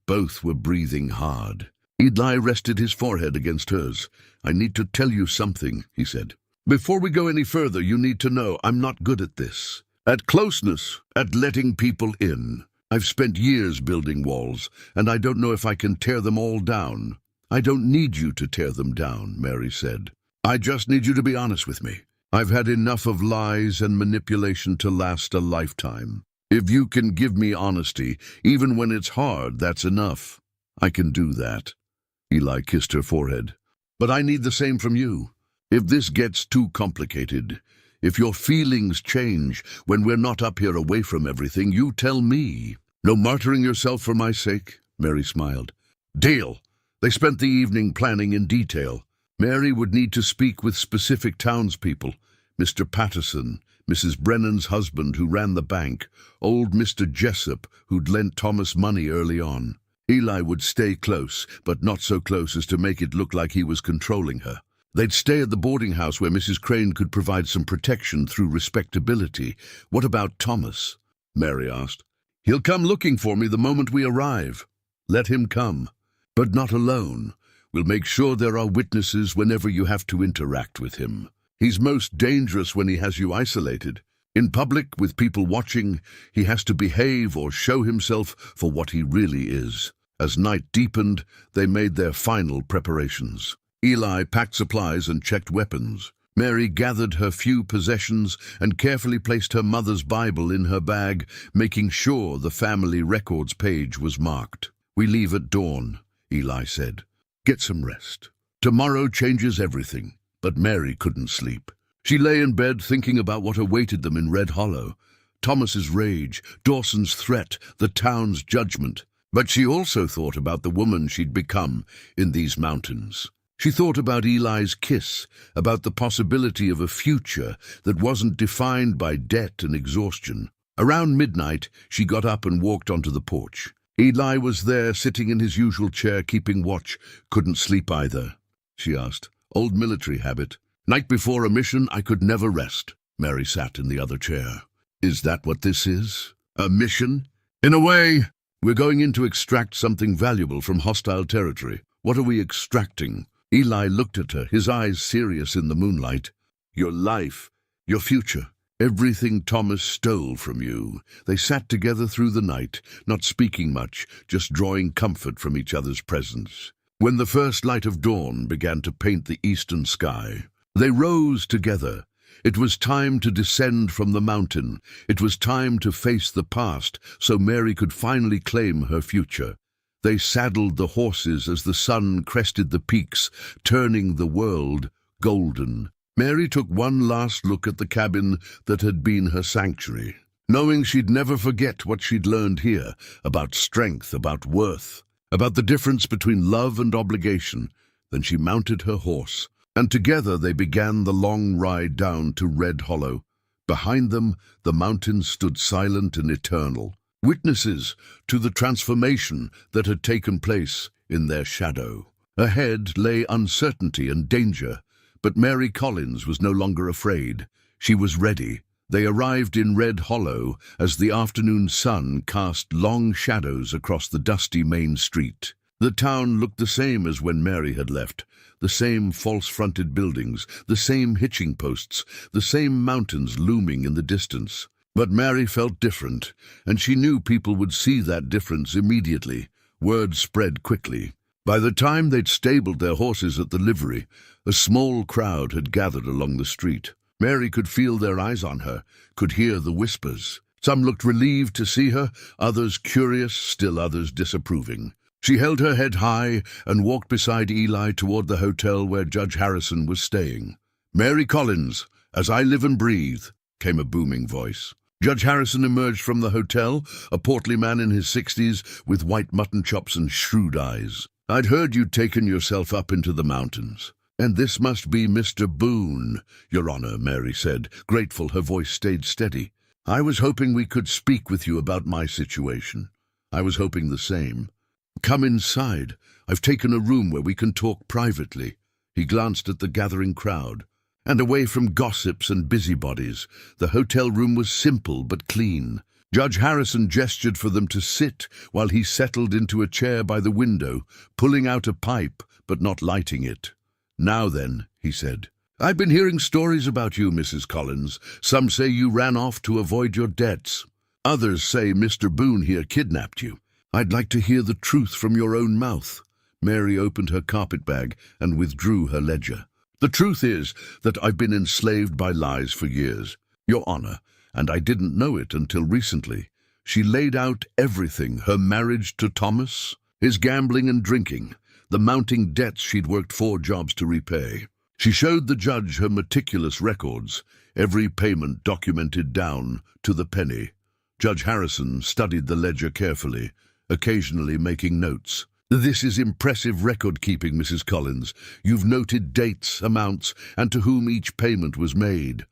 [SPEAKER 1] both were breathing hard. Eli rested his forehead against hers. I need to tell you something, he said. Before we go any further, you need to know I'm not good at this. At closeness, at letting people in. I've spent years building walls, and I don't know if I can tear them all down. I don't need you to tear them down, Mary said. I just need you to be honest with me. I've had enough of lies and manipulation to last a lifetime. If you can give me honesty, even when it's hard, that's enough. I can do that. Eli kissed her forehead. But I need the same from you. If this gets too complicated, if your feelings change when we're not up here away from everything, you tell me. No martyring yourself for my sake, Mary smiled. Deal. They spent the evening planning in detail. Mary would need to speak with specific townspeople, Mr. Patterson, Mrs. Brennan's husband who ran the bank, old Mr. Jessup who'd lent Thomas money early on. Eli would stay close, but not so close as to make it look like he was controlling her. They'd stay at the boarding house where Mrs. Crane could provide some protection through respectability. What about Thomas? Mary asked. He'll come looking for me the moment we arrive. Let him come. But not alone. We'll make sure there are witnesses whenever you have to interact with him. He's most dangerous when he has you isolated. In public, with people watching, he has to behave or show himself for what he really is. As night deepened, they made their final preparations. Eli packed supplies and checked weapons. Mary gathered her few possessions and carefully placed her mother's Bible in her bag, making sure the family records page was marked. We leave at dawn, Eli said. Get some rest. Tomorrow changes everything, but Mary couldn't sleep. She lay in bed thinking about what awaited them in Red Hollow. Thomas's rage, Dawson's threat, the town's judgment. But she also thought about the woman she'd become in these mountains. She thought about Eli's kiss, about the possibility of a future that wasn't defined by debt and exhaustion. Around midnight, she got up and walked onto the porch. Eli was there, sitting in his usual chair, keeping watch. Couldn't sleep either, she asked. Old military habit. Night before a mission, I could never rest. Mary sat in the other chair. Is that what this is? A mission? In a way, we're going in to extract something valuable from hostile territory. What are we extracting? Eli looked at her, his eyes serious in the moonlight. Your life, your future, everything Thomas stole from you. They sat together through the night, not speaking much, just drawing comfort from each other's presence. When the first light of dawn began to paint the eastern sky, they rose together. It was time to descend from the mountain. It was time to face the past so Mary could finally claim her future. They saddled the horses as the sun crested the peaks, turning the world golden. Mary took one last look at the cabin that had been her sanctuary, knowing she'd never forget what she'd learned here, about strength, about worth, about the difference between love and obligation. Then she mounted her horse, and together they began the long ride down to Red Hollow. Behind them, the mountains stood silent and eternal, witnesses to the transformation that had taken place in their shadow. Ahead lay uncertainty and danger, but Mary Collins was no longer afraid. She was ready. They arrived in Red Hollow as the afternoon sun cast long shadows across the dusty main street. The town looked the same as when Mary had left. The same false-fronted buildings, the same hitching posts, the same mountains looming in the distance. But Mary felt different, and she knew people would see that difference immediately. Word spread quickly. By the time they'd stabled their horses at the livery, a small crowd had gathered along the street. Mary could feel their eyes on her, could hear the whispers. Some looked relieved to see her, others curious, still others disapproving. She held her head high and walked beside Eli toward the hotel where Judge Harrison was staying. "Mary Collins, as I live and breathe," came a booming voice. Judge Harrison emerged from the hotel, a portly man in his 60s with white mutton chops and shrewd eyes. "I'd heard you'd taken yourself up into the mountains. And this must be Mr. Boone, Your Honor," Mary said, grateful. Her voice stayed steady. "I was hoping we could speak with you about my situation." "I was hoping the same." "Come inside. I've taken a room where we can talk privately." He glanced at the gathering crowd. And away from gossips and busybodies, the hotel room was simple but clean. Judge Harrison gestured for them to sit while he settled into a chair by the window, pulling out a pipe but not lighting it. "Now then," he said, "I've been hearing stories about you, Mrs. Collins. Some say you ran off to avoid your debts. Others say Mr. Boone here kidnapped you. I'd like to hear the truth from your own mouth." Mary opened her carpetbag and withdrew her ledger. "The truth is that I've been enslaved by lies for years, Your Honor, and I didn't know it until recently." She laid out everything: her marriage to Thomas, his gambling and drinking, the mounting debts she'd worked 4 jobs to repay. She showed the judge her meticulous records, every payment documented down to the penny. Judge Harrison studied the ledger carefully, occasionally making notes. "This is impressive record-keeping, Mrs. Collins. You've noted dates, amounts, and to whom each payment was made.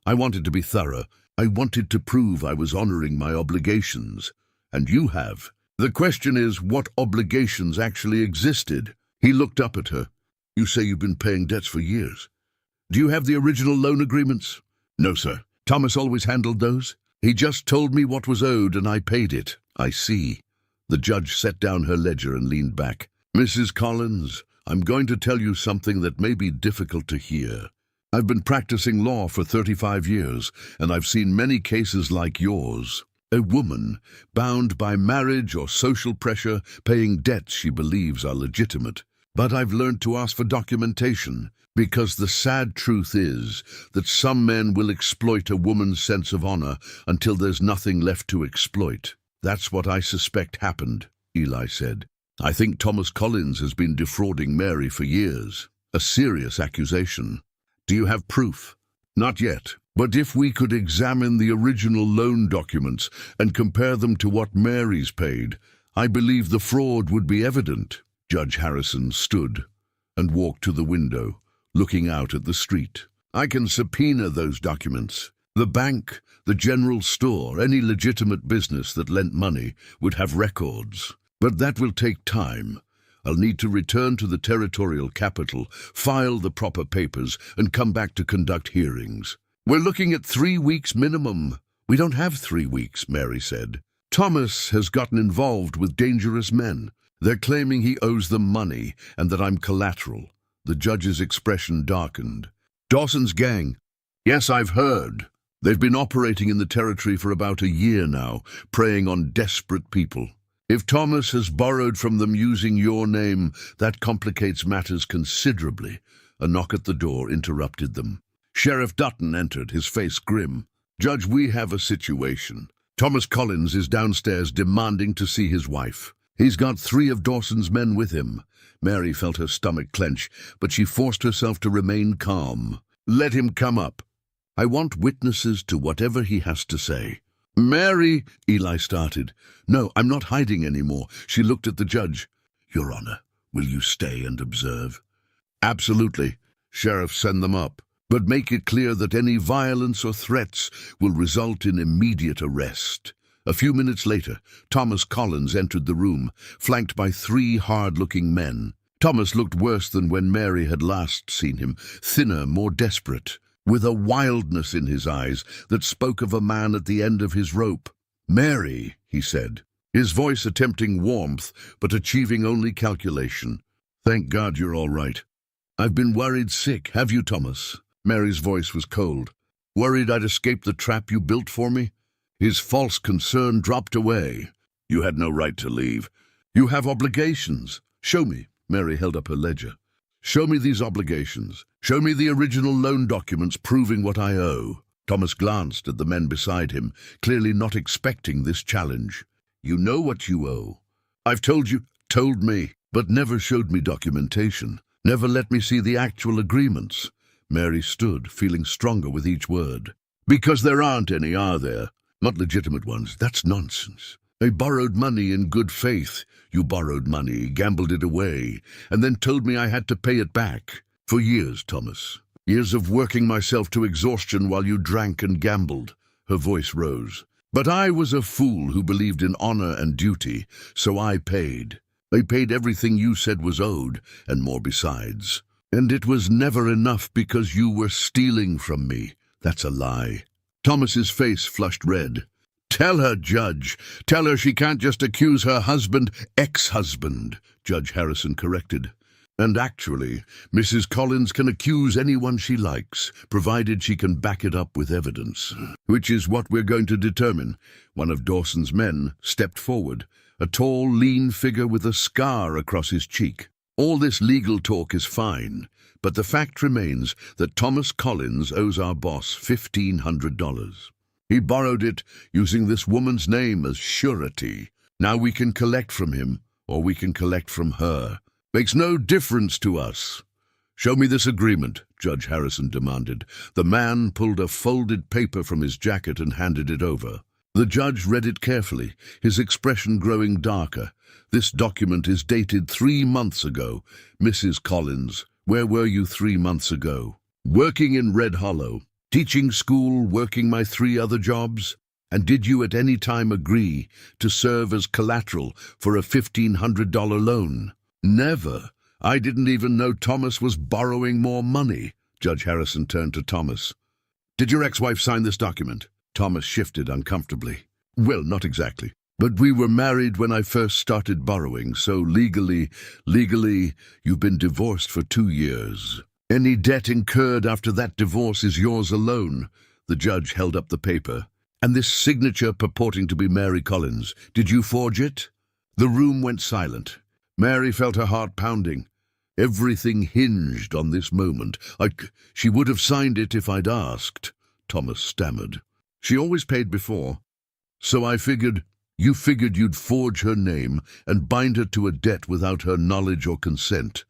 [SPEAKER 1] I wanted to be thorough. I wanted to prove I was honoring my obligations. And you have. The question is, what obligations actually existed?" He looked up at her. "You say you've been paying debts for years. Do you have the original loan agreements?" "No, sir. Thomas always handled those. He just told me what was owed and I paid it." "I see." The judge set down her ledger and leaned back. "Mrs. Collins, I'm going to tell you something that may be difficult to hear. I've been practicing law for 35 years, and I've seen many cases like yours. A woman, bound by marriage or social pressure, paying debts she believes are legitimate. But I've learned to ask for documentation, because the sad truth is that some men will exploit a woman's sense of honor until there's nothing left to exploit. That's what I suspect happened," Eli said. "I think Thomas Collins has been defrauding Mary for years." A serious accusation. Do you have proof? Not yet. But if we could examine the original loan documents and compare them to what Mary's paid, I believe the fraud would be evident. Judge Harrison stood and walked to the window, looking out at the street. I can subpoena those documents. The bank, the general store, any legitimate business that lent money would have records. But that will take time. I'll need to return to the territorial capital, file the proper papers, and come back to conduct hearings. We're looking at 3 weeks minimum. We don't have 3 weeks, Mary said. Thomas has gotten involved with dangerous men. They're claiming he owes them money and that I'm collateral. The judge's expression darkened. Dawson's gang. Yes, I've heard. They've been operating in the territory for about a year now, preying on desperate people. If Thomas has borrowed from them using your name, that complicates matters considerably. A knock at the door interrupted them. Sheriff Dutton entered, his face grim. Judge, we have a situation. Thomas Collins is downstairs demanding to see his wife. He's got 3 of Dawson's men with him. Mary felt her stomach clench, but she forced herself to remain calm. Let him come up. I want witnesses to whatever he has to say. Mary, Eli started. No, I'm not hiding anymore. She looked at the judge. Your Honor, will you stay and observe? Absolutely. Sheriff, send them up. But make it clear that any violence or threats will result in immediate arrest. A few minutes later, Thomas Collins entered the room, flanked by 3 hard-looking men. Thomas looked worse than when Mary had last seen him, thinner, more desperate, with a wildness in his eyes that spoke of a man at the end of his rope. Mary, he said, his voice attempting warmth, but achieving only calculation. Thank God you're all right. I've been worried sick, have you, Thomas? Mary's voice was cold. Worried I'd escape the trap you built for me? His false concern dropped away. You had no right to leave. You have obligations. Show me. Mary held up her ledger. Show me these obligations. Show me the original loan documents proving what I owe. Thomas glanced at the men beside him, clearly not expecting this challenge. You know what you owe. I've told you, told me, but never showed me documentation. Never let me see the actual agreements. Mary stood, feeling stronger with each word. Because there aren't any, are there? Not legitimate ones. That's nonsense. I borrowed money in good faith. You borrowed money, gambled it away, and then told me I had to pay it back. For years, Thomas. Years of working myself to exhaustion while you drank and gambled. Her voice rose. But I was a fool who believed in honor and duty, so I paid. I paid everything you said was owed, and more besides. And it was never enough because you were stealing from me. That's a lie. Thomas's face flushed red. Tell her, Judge. Tell her she can't just accuse her husband, ex-husband, Judge Harrison corrected. And actually, Mrs. Collins can accuse anyone she likes, provided she can back it up with evidence. Which is what we're going to determine. One of Dawson's men stepped forward, a tall, lean figure with a scar across his cheek. All this legal talk is fine, but the fact remains that Thomas Collins owes our boss $1,500. He borrowed it using this woman's name as surety. Now we can collect from him, or we can collect from her. Makes no difference to us. Show me this agreement, Judge Harrison demanded. The man pulled a folded paper from his jacket and handed it over. The judge read it carefully, his expression growing darker. This document is dated 3 months ago. Mrs. Collins, where were you 3 months ago? Working in Red Hollow. Teaching school, working my 3 other jobs? And did you at any time agree to serve as collateral for a $1,500 loan? Never. I didn't even know Thomas was borrowing more money. Judge Harrison turned to Thomas. Did your ex-wife sign this document? Thomas shifted uncomfortably. Well, not exactly. But we were married when I first started borrowing, so legally, you've been divorced for 2 years. Any debt incurred after that divorce is yours alone. The judge held up the paper. And this signature purporting to be Mary Collins, did you forge it? The room went silent. Mary felt her heart pounding. Everything hinged on this moment. She would have signed it if I'd asked, Thomas stammered. She always paid before. So I figured, you figured you'd forge her name and bind her to a debt without her knowledge or consent.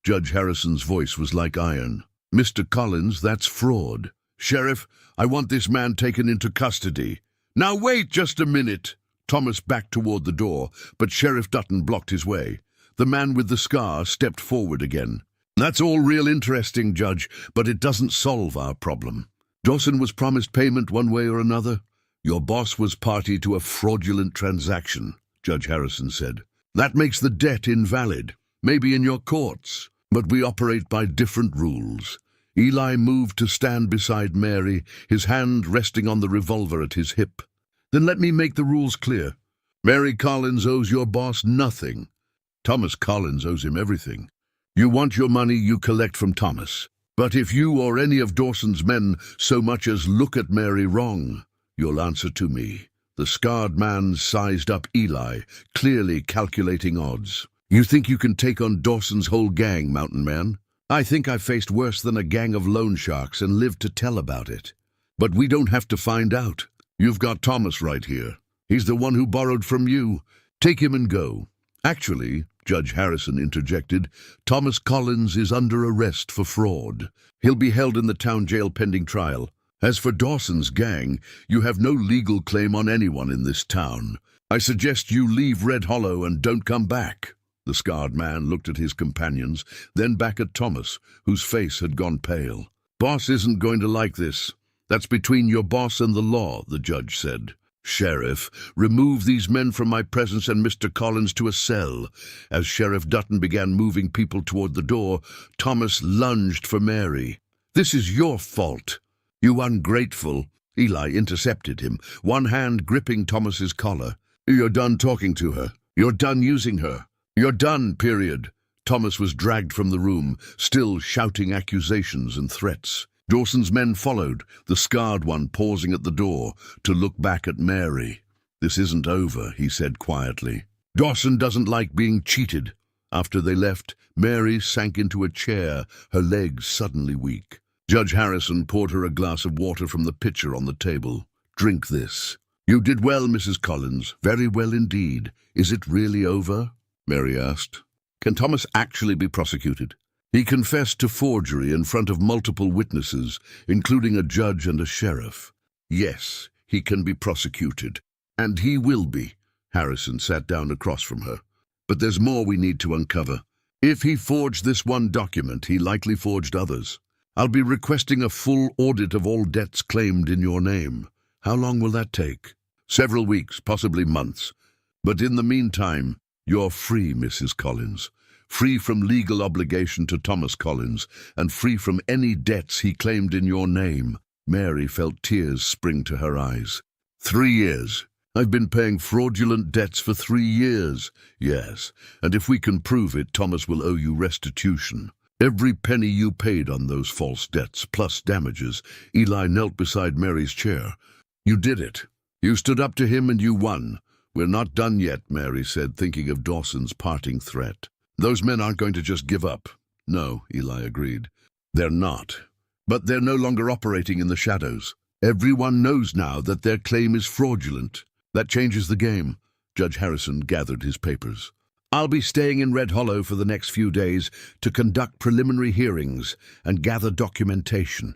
[SPEAKER 1] Judge Harrison's voice was like iron. "Mr. Collins, that's fraud. Sheriff, I want this man taken into custody." "Now wait just a minute." Thomas backed toward the door, but Sheriff Dutton blocked his way. The man with the scar stepped forward again. "That's all real interesting, Judge, but it doesn't solve our problem. Dawson was promised payment one way or another. Your boss was party to a fraudulent transaction," Judge Harrison said. "That makes the debt invalid, maybe in your courts, but we operate by different rules." Eli moved to stand beside Mary, his hand resting on the revolver at his hip. "Then let me make the rules clear. Mary Collins owes your boss nothing. Thomas Collins owes him everything. You want your money, you collect from Thomas. But if you or any of Dawson's men so much as look at Mary wrong, you'll answer to me." The scarred man sized up Eli, clearly calculating odds. "You think you can take on Dawson's whole gang, Mountain Man? I think I've faced worse than a gang of loan sharks and lived to tell about it. But we don't have to find out. You've got Thomas right here. He's the one who borrowed from you. Take him and go." "Actually," Judge Harrison interjected, "Thomas Collins is under arrest for fraud. He'll be held in the town jail pending trial. As for Dawson's gang, you have no legal claim on anyone in this town. I suggest you leave Red Hollow and don't come back." The scarred man looked at his companions, then back at Thomas, whose face had gone pale. "Boss isn't going to like this. That's between your boss and the law," the judge said. "Sheriff, remove these men from my presence and Mr. Collins to a cell." As Sheriff Dutton began moving people toward the door, Thomas lunged for Mary. "This is your fault. You ungrateful." Eli intercepted him, one hand gripping Thomas's collar. "You're done talking to her. You're done using her. You're done, period." Thomas was dragged from the room, still shouting accusations and threats. Dawson's men followed, the scarred one pausing at the door to look back at Mary. "This isn't over," he said quietly. "Dawson doesn't like being cheated." After they left, Mary sank into a chair, her legs suddenly weak. Judge Harrison poured her a glass of water from the pitcher on the table. "Drink this." "You did well, Mrs. Collins, very well indeed. Is it really over?" Mary asked. "Can Thomas actually be prosecuted?" "He confessed to forgery in front of multiple witnesses, including a judge and a sheriff. Yes, he can be prosecuted. And he will be." Harrison sat down across from her. "But there's more we need to uncover. If he forged this one document, he likely forged others. I'll be requesting a full audit of all debts claimed in your name. How long will that take?" "Several weeks, possibly months. But in the meantime, you're free, Mrs. Collins. Free from legal obligation to Thomas Collins, and free from any debts he claimed in your name." Mary felt tears spring to her eyes. 3 years. I've been paying fraudulent debts for 3 years. Yes, and if we can prove it, Thomas will owe you restitution. Every penny you paid on those false debts, plus damages. Eli knelt beside Mary's chair. "You did it. You stood up to him and you won." "We're not done yet," Mary said, thinking of Dawson's parting threat. "Those men aren't going to just give up." "No," Eli agreed. "They're not. But they're no longer operating in the shadows. Everyone knows now that their claim is fraudulent. That changes the game." Judge Harrison gathered his papers. "I'll be staying in Red Hollow for the next few days to conduct preliminary hearings and gather documentation.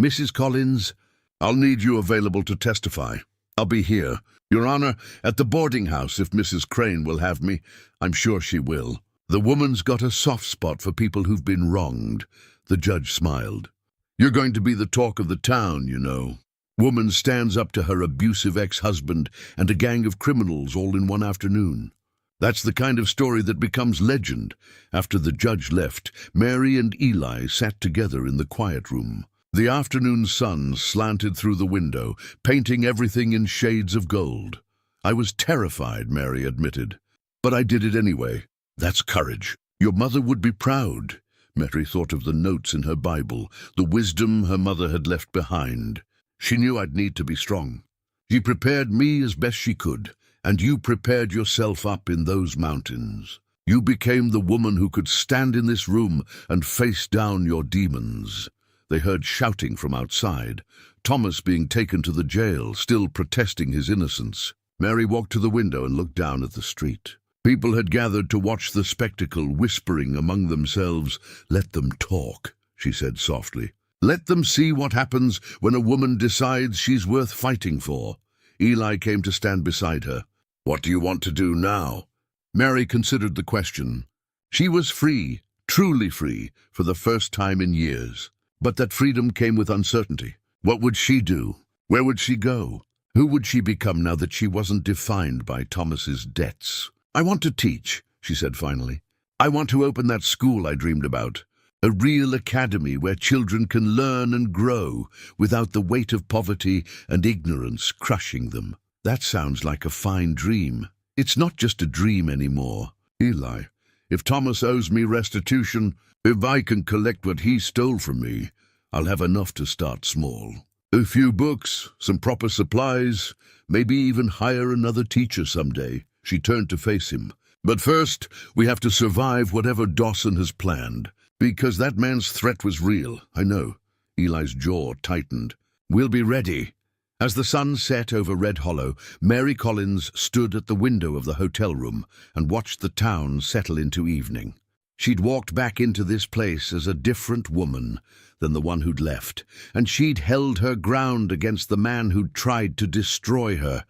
[SPEAKER 1] Mrs. Collins, I'll need you available to testify. I'll be here, Your Honor, at the boarding house if Mrs. Crane will have me. I'm sure she will. The woman's got a soft spot for people who've been wronged." The judge smiled. "You're going to be the talk of the town, you know. Woman stands up to her abusive ex-husband and a gang of criminals all in one afternoon. That's the kind of story that becomes legend." After the judge left, Mary and Eli sat together in the quiet room. The afternoon sun slanted through the window, painting everything in shades of gold. "I was terrified," Mary admitted. "But I did it anyway. That's courage. Your mother would be proud." Mary thought of the notes in her Bible, the wisdom her mother had left behind. She knew I'd need to be strong. She prepared me as best she could, and you prepared yourself up in those mountains. You became the woman who could stand in this room and face down your demons." They heard shouting from outside, Thomas being taken to the jail, still protesting his innocence. Mary walked to the window and looked down at the street. People had gathered to watch the spectacle, whispering among themselves. "Let them talk," she said softly. "Let them see what happens when a woman decides she's worth fighting for." Eli came to stand beside her. "What do you want to do now?" Mary considered the question. She was free, truly free, for the first time in years. But that freedom came with uncertainty. What would she do? Where would she go? Who would she become now that she wasn't defined by Thomas's debts? "I want to teach," she said finally. "I want to open that school I dreamed about. A real academy where children can learn and grow without the weight of poverty and ignorance crushing them." That sounds like a fine dream. It's not just a dream anymore. "Eli, if Thomas owes me restitution, if I can collect what he stole from me, I'll have enough to start small. A few books, some proper supplies, maybe even hire another teacher someday." She turned to face him. "But first, we have to survive whatever Dawson has planned. Because that man's threat was real, I know." Eli's jaw tightened. "We'll be ready." As the sun set over Red Hollow, Mary Collins stood at the window of the hotel room and watched the town settle into evening. She'd walked back into this place as a different woman than the one who'd left, and she'd held her ground against the man who'd tried to destroy her.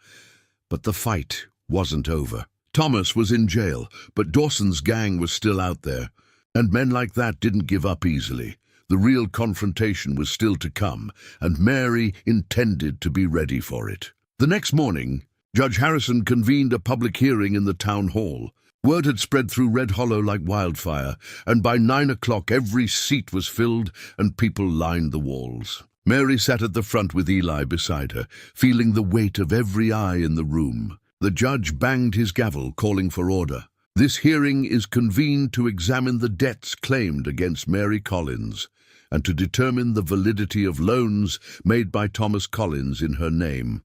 [SPEAKER 1] But the fight wasn't over. Thomas was in jail, but Dawson's gang was still out there, and men like that didn't give up easily. The real confrontation was still to come, and Mary intended to be ready for it. The next morning, Judge Harrison convened a public hearing in the town hall. Word had spread through Red Hollow like wildfire, and by 9 o'clock every seat was filled and people lined the walls. Mary sat at the front with Eli beside her, feeling the weight of every eye in the room. The judge banged his gavel, calling for order. "This hearing is convened to examine the debts claimed against Mary Collins and to determine the validity of loans made by Thomas Collins in her name.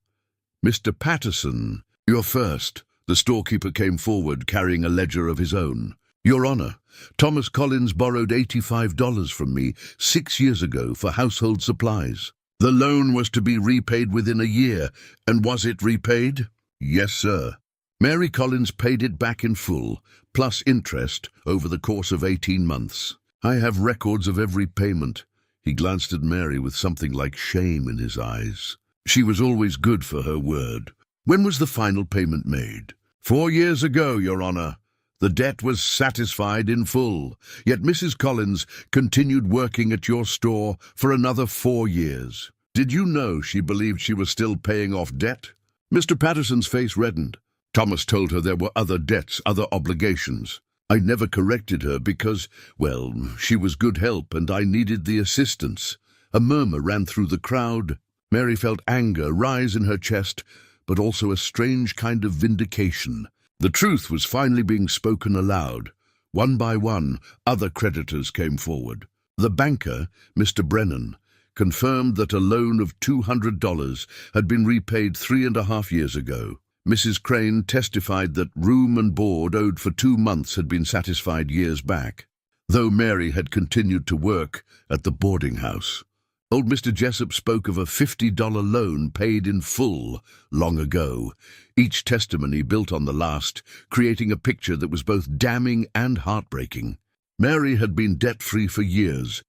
[SPEAKER 1] Mr. Patterson, you're first." The storekeeper came forward, carrying a ledger of his own. "Your Honor, Thomas Collins borrowed $85 from me 6 years ago for household supplies. The loan was to be repaid within a year, and was it repaid?" "Yes, sir." Mary Collins paid it back in full, plus interest, over the course of 18 months. "I have records of every payment." He glanced at Mary with something like shame in his eyes. She was always good for her word. "When was the final payment made?" 4 years ago, Your Honor. The debt was satisfied in full, yet Mrs. Collins continued working at your store for another 4 years. Did you know she believed she was still paying off debt?" Mr. Patterson's face reddened. "Thomas told her there were other debts, other obligations. I never corrected her because, well, she was good help and I needed the assistance." A murmur ran through the crowd. Mary felt anger rise in her chest, but also a strange kind of vindication. The truth was finally being spoken aloud. One by one, other creditors came forward. The banker, Mr. Brennan, confirmed that a loan of $200 had been repaid 3.5 years ago. Mrs. Crane testified that room and board owed for 2 months had been satisfied years back, though Mary had continued to work at the boarding house. Old Mr. Jessup spoke of a $50 loan paid in full long ago. Each testimony built on the last, creating a picture that was both damning and heartbreaking. Mary had been debt-free for years,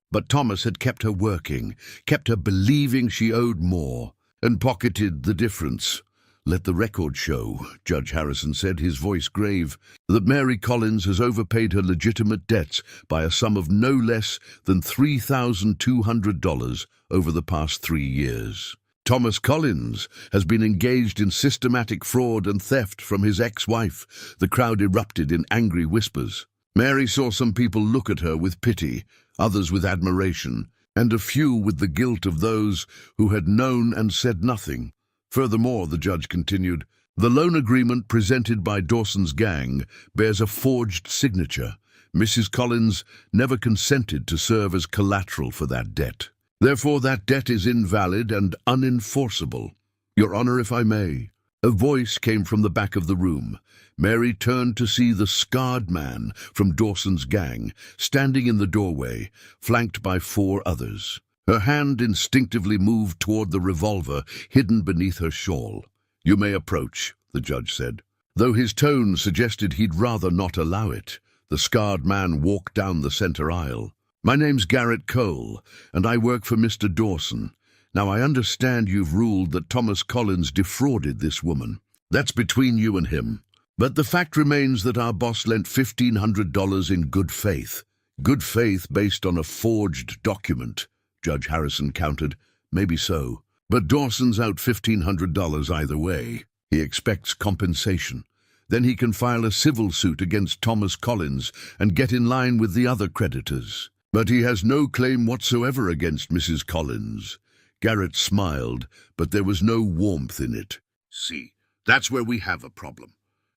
[SPEAKER 1] but Thomas had kept her working, kept her believing she owed more, and pocketed the difference. "Let the record show," Judge Harrison said, his voice grave, "that Mary Collins has overpaid her legitimate debts by a sum of no less than $3,200 over the past 3 years. Thomas Collins has been engaged in systematic fraud and theft from his ex-wife." The crowd erupted in angry whispers. Mary saw some people look at her with pity, others with admiration, and a few with the guilt of those who had known and said nothing. Furthermore, the judge continued, "The loan agreement presented by Dawson's gang bears a forged signature. Mrs. Collins never consented to serve as collateral for that debt. Therefore, that debt is invalid and unenforceable. Your Honor, if I may." A voice came from the back of the room. Mary turned to see the scarred man from Dawson's gang, standing in the doorway, flanked by 4 others. Her hand instinctively moved toward the revolver hidden beneath her shawl. "You may approach," the judge said. Though his tone suggested he'd rather not allow it, the scarred man walked down the center aisle. "My name's Garrett Cole, and I work for Mr. Dawson. Now, I understand you've ruled that Thomas Collins defrauded this woman. That's between you and him. But the fact remains that our boss lent $1,500 in good faith. Good faith based on a forged document," Judge Harrison countered. "Maybe so. But Dawson's out $1,500 either way. He expects compensation. Then he can file a civil suit against Thomas Collins and get in line with the other creditors. But he has no claim whatsoever against Mrs. Collins." Garrett smiled, but there was no warmth in it. "See, that's where we have a problem.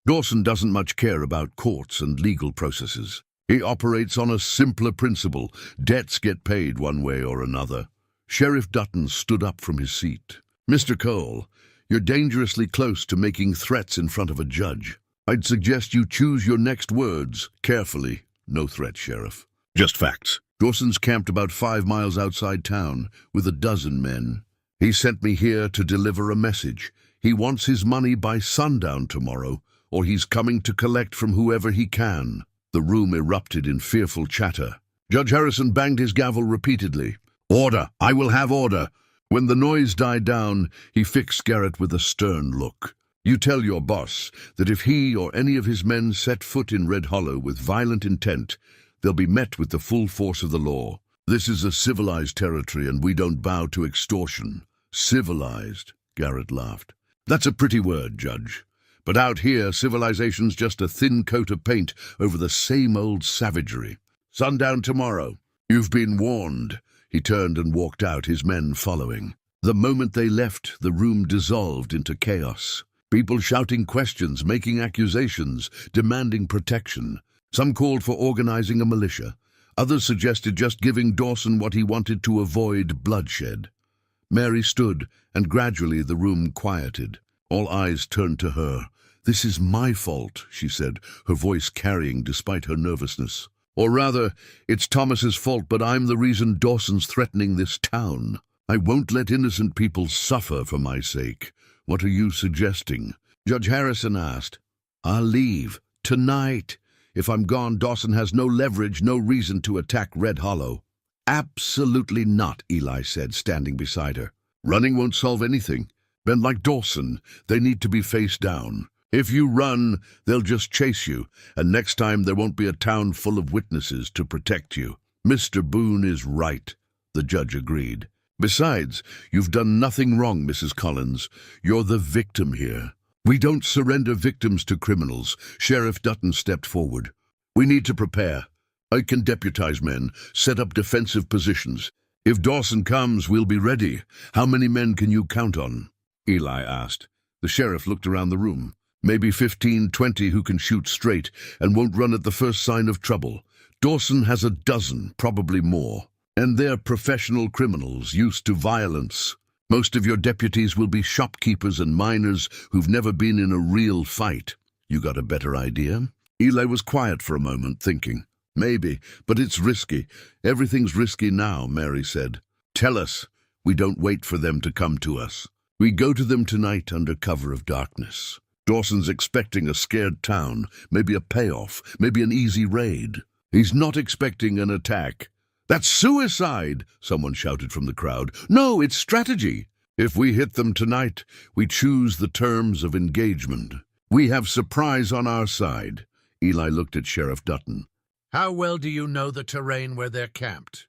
[SPEAKER 1] Dawson doesn't much care about courts and legal processes. He operates on a simpler principle. Debts get paid one way or another." Sheriff Dutton stood up from his seat. "Mr. Cole, you're dangerously close to making threats in front of a judge. I'd suggest you choose your next words carefully." "No threat, Sheriff. Just facts. Dawson's camped about 5 miles outside town with a dozen men. He sent me here to deliver a message. He wants his money by sundown tomorrow, or he's coming to collect from whoever he can." The room erupted in fearful chatter. Judge Harrison banged his gavel repeatedly. "Order! I will have order!" When the noise died down, he fixed Garrett with a stern look. "You tell your boss that if he or any of his men set foot in Red Hollow with violent intent, they'll be met with the full force of the law. This is a civilized territory, and we don't bow to extortion." "Civilized," Garrett laughed. "That's a pretty word, Judge. But out here, civilization's just a thin coat of paint over the same old savagery. Sundown tomorrow. You've been warned." He turned and walked out, his men following. The moment they left, the room dissolved into chaos. People shouting questions, making accusations, demanding protection. Some called for organizing a militia. Others suggested just giving Dawson what he wanted to avoid bloodshed. Mary stood, and gradually the room quieted. All eyes turned to her. "This is my fault," she said, her voice carrying despite her nervousness. "Or rather, it's Thomas's fault, but I'm the reason Dawson's threatening this town. I won't let innocent people suffer for my sake. What are you suggesting?" Judge Harrison asked. "I'll leave. Tonight. If I'm gone, Dawson has no leverage, no reason to attack Red Hollow." "Absolutely not," Eli said, standing beside her. "Running won't solve anything. Men like Dawson, they need to be faced down. If you run, they'll just chase you, and next time there won't be a town full of witnesses to protect you." "Mr. Boone is right," the judge agreed. "Besides, you've done nothing wrong, Mrs. Collins. You're the victim here." "We don't surrender victims to criminals." Sheriff Dutton stepped forward. "We need to prepare. I can deputize men, set up defensive positions. If Dawson comes, we'll be ready. How many men can you count on?" Eli asked. The sheriff looked around the room. "Maybe 15, 20 who can shoot straight and won't run at the first sign of trouble. Dawson has a dozen, probably more. And they're professional criminals, used to violence. Most of your deputies will be shopkeepers and miners who've never been in a real fight. You got a better idea?" Eli was quiet for a moment, thinking. "Maybe, but it's risky. Everything's risky now," Mary said. "Tell us. We don't wait for them to come to us. We go to them tonight under cover of darkness. Dawson's expecting a scared town, maybe a payoff, maybe an easy raid. He's not expecting an attack." "That's suicide," someone shouted from the crowd. "No, it's strategy." "If we hit them tonight, we choose the terms of engagement. We have surprise on our side." Eli looked at Sheriff Dutton.
[SPEAKER 2] "How well do you know the terrain where they're camped?"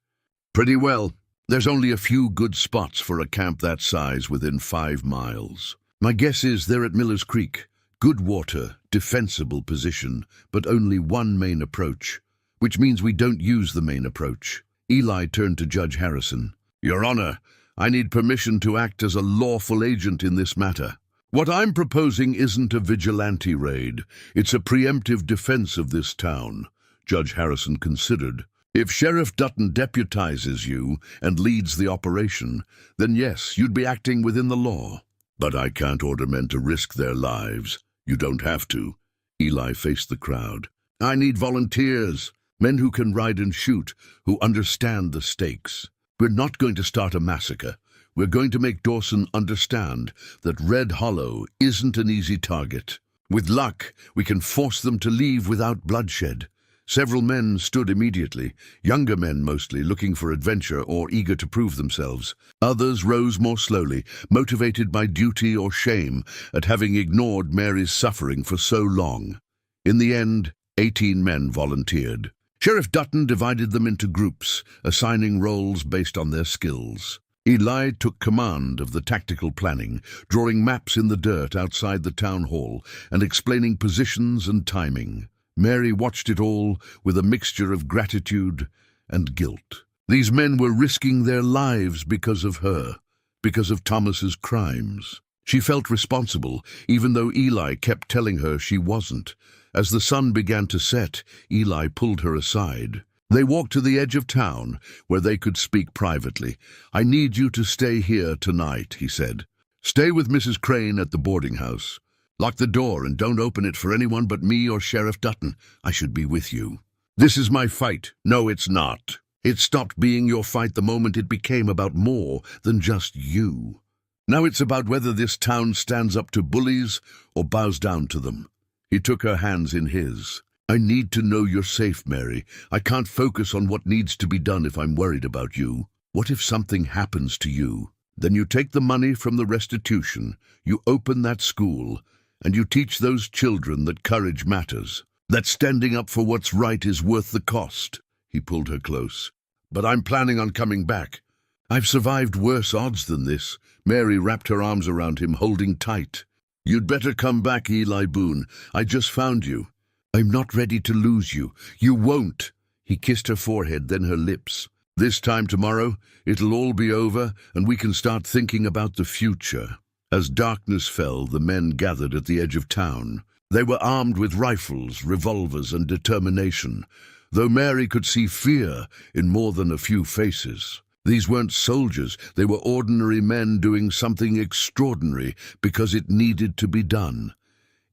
[SPEAKER 1] "Pretty well. There's only a few good spots for a camp that size within 5 miles. My guess is they're at Miller's Creek. Good water, defensible position, but only one main approach, which means we don't use the main approach." Eli turned to Judge Harrison. "Your Honor, I need permission to act as a lawful agent in this matter. What I'm proposing isn't a vigilante raid. It's a preemptive defense of this town." Judge Harrison considered. "If Sheriff Dutton deputizes you and leads the operation, then yes, you'd be acting within the law. But I can't order men to risk their lives. You don't have to." Eli faced the crowd. "I need volunteers, men who can ride and shoot, who understand the stakes. We're not going to start a massacre. We're going to make Dawson understand that Red Hollow isn't an easy target. With luck, we can force them to leave without bloodshed. Several men stood immediately, younger men mostly, looking for adventure or eager to prove themselves. Others rose more slowly, motivated by duty or shame at having ignored Mary's suffering for so long. In the end, 18 men volunteered. Sheriff Dutton divided them into groups, assigning roles based on their skills. Eli took command of the tactical planning, drawing maps in the dirt outside the town hall and explaining positions and timing. Mary watched it all with a mixture of gratitude and guilt. These men were risking their lives because of her, because of Thomas's crimes. She felt responsible, even though Eli kept telling her she wasn't. As the sun began to set, Eli pulled her aside. They walked to the edge of town, where they could speak privately. "I need you to stay here tonight," he said. "Stay with Mrs. Crane at the boarding house. Lock the door and don't open it for anyone but me or Sheriff Dutton. I should be with you. This is my fight." "No, it's not. It stopped being your fight the moment it became about more than just you. Now it's about whether this town stands up to bullies or bows down to them." He took her hands in his. "I need to know you're safe, Mary. I can't focus on what needs to be done if I'm worried about you. What if something happens to you? Then you take the money from the restitution, you open that school, and you teach those children that courage matters, that standing up for what's right is worth the cost." He pulled her close. "But I'm planning on coming back. I've survived worse odds than this." Mary wrapped her arms around him, holding tight. "You'd better come back, Eli Boone. I just found you. I'm not ready to lose you. You won't." He kissed her forehead, then her lips. "This time tomorrow, it'll all be over, and we can start thinking about the future." As darkness fell, the men gathered at the edge of town. They were armed with rifles, revolvers, and determination, though Mary could see fear in more than a few faces. These weren't soldiers, they were ordinary men doing something extraordinary because it needed to be done.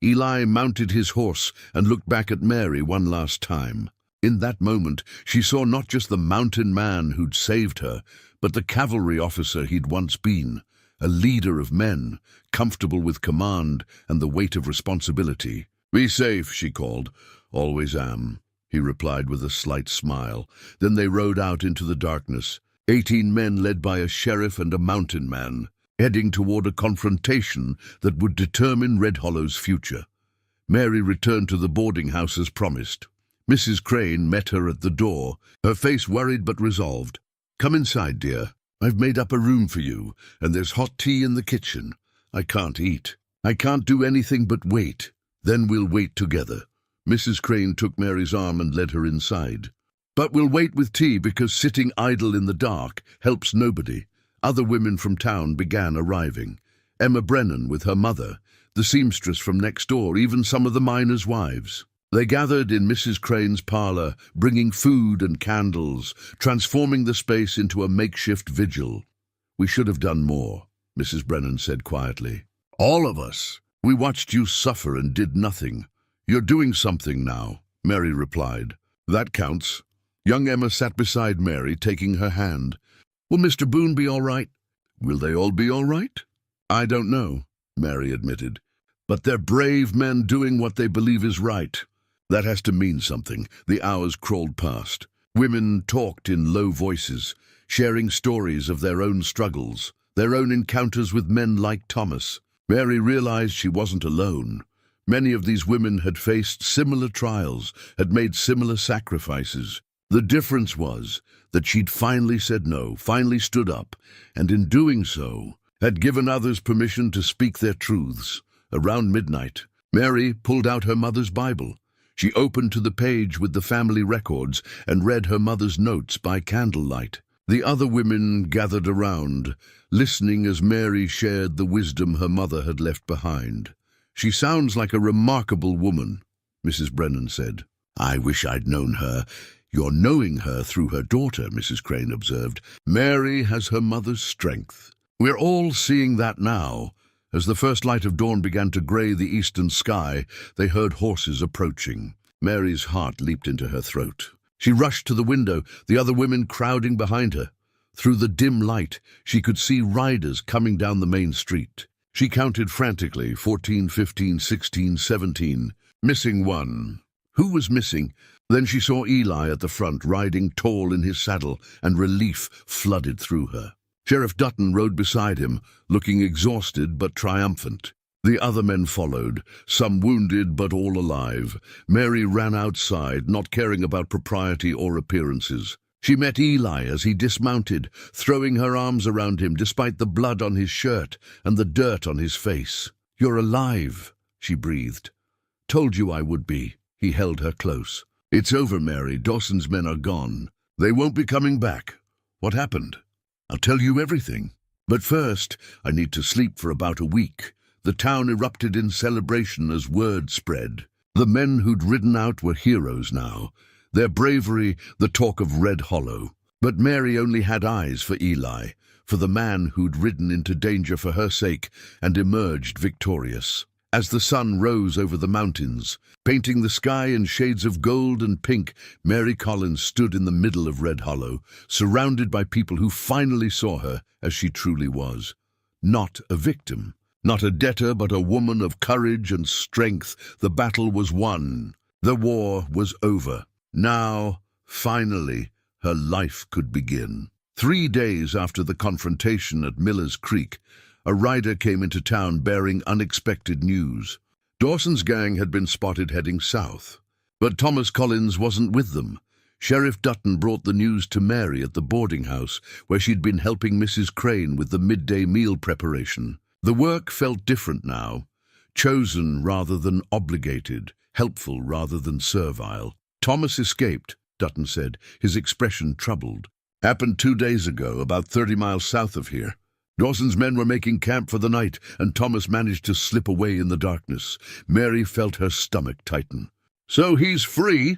[SPEAKER 1] Eli mounted his horse and looked back at Mary one last time. In that moment, she saw not just the mountain man who'd saved her, but the cavalry officer he'd once been. A leader of men, comfortable with command and the weight of responsibility. "Be safe," she called. "Always am," he replied with a slight smile. Then they rode out into the darkness, 18 men led by a sheriff and a mountain man, heading toward a confrontation that would determine Red Hollow's future. Mary returned to the boarding house as promised. Mrs. Crane met her at the door, her face worried but resolved. "Come inside, dear. I've made up a room for you, and there's hot tea in the kitchen. I can't eat. I can't do anything but wait. Then we'll wait together." Mrs. Crane took Mary's arm and led her inside. "But we'll wait with tea because sitting idle in the dark helps nobody." Other women from town began arriving. Emma Brennan with her mother, the seamstress from next door, even some of the miners' wives. They gathered in Mrs. Crane's parlor, bringing food and candles, transforming the space into a makeshift vigil. "We should have done more," Mrs. Brennan said quietly. "All of us. We watched you suffer and did nothing. You're doing something now," Mary replied. "That counts." Young Emma sat beside Mary, taking her hand. "Will Mr. Boone be all right?" "Will they all be all right?" "I don't know," Mary admitted. "But they're brave men doing what they believe is right. That has to mean something." The hours crawled past. Women talked in low voices, sharing stories of their own struggles, their own encounters with men like Thomas. Mary realized she wasn't alone. Many of these women had faced similar trials, had made similar sacrifices. The difference was that she'd finally said no, finally stood up, and in doing so, had given others permission to speak their truths. Around midnight, Mary pulled out her mother's Bible. She opened to the page with the family records and read her mother's notes by candlelight. The other women gathered around, listening as Mary shared the wisdom her mother had left behind. "She sounds like a remarkable woman," Mrs. Brennan said. "I wish I'd known her." "You're knowing her through her daughter," Mrs. Crane observed. "Mary has her mother's strength." "We're all seeing that now." As the first light of dawn began to gray the eastern sky, they heard horses approaching. Mary's heart leaped into her throat. She rushed to the window, the other women crowding behind her. Through the dim light, she could see riders coming down the main street. She counted frantically, 14, 15, 16, 17. Missing one. Who was missing? Then she saw Eli at the front, riding tall in his saddle, and relief flooded through her. Sheriff Dutton rode beside him, looking exhausted but triumphant. The other men followed, some wounded but all alive. Mary ran outside, not caring about propriety or appearances. She met Eli as he dismounted, throwing her arms around him despite the blood on his shirt and the dirt on his face. "You're alive," she breathed. "Told you I would be." He held her close. "It's over, Mary. Dawson's men are gone. They won't be coming back. What happened? I'll tell you everything. But first, I need to sleep for about a week." The town erupted in celebration as word spread. The men who'd ridden out were heroes now. Their bravery, the talk of Red Hollow. But Mary only had eyes for Eli, for the man who'd ridden into danger for her sake and emerged victorious. As the sun rose over the mountains, painting the sky in shades of gold and pink, Mary Collins stood in the middle of Red Hollow, surrounded by people who finally saw her as she truly was. Not a victim, not a debtor, but a woman of courage and strength. The battle was won. The war was over. Now, finally, her life could begin. 3 days after the confrontation at Miller's Creek, a rider came into town bearing unexpected news. Dawson's gang had been spotted heading south, but Thomas Collins wasn't with them. Sheriff Dutton brought the news to Mary at the boarding house, where she'd been helping Mrs. Crane with the midday meal preparation. The work felt different now, chosen rather than obligated, helpful rather than servile. "Thomas escaped," Dutton said, his expression troubled. "Happened 2 days ago, about 30 miles south of here. Dawson's men were making camp for the night, and Thomas managed to slip away in the darkness." Mary felt her stomach tighten. "So he's free?"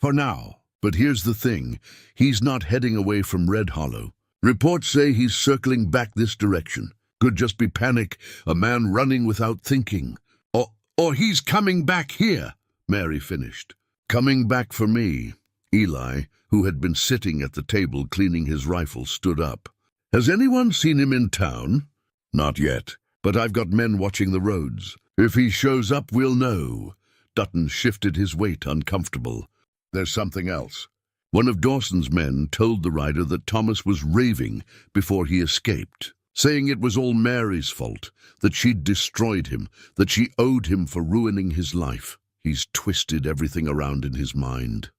[SPEAKER 1] "For now. But here's the thing. He's not heading away from Red Hollow. Reports say he's circling back this direction. Could just be panic, a man running without thinking. Or he's coming back here," Mary finished. "Coming back for me." Eli, who had been sitting at the table cleaning his rifle, stood up. "Has anyone seen him in town?" "Not yet, but I've got men watching the roads. If he shows up, we'll know." Dutton shifted his weight, uncomfortable. "There's something else." One of Dawson's men told the rider that Thomas was raving before he escaped, saying it was all Mary's fault, that she'd destroyed him, that she owed him for ruining his life. "He's twisted everything around in his mind,"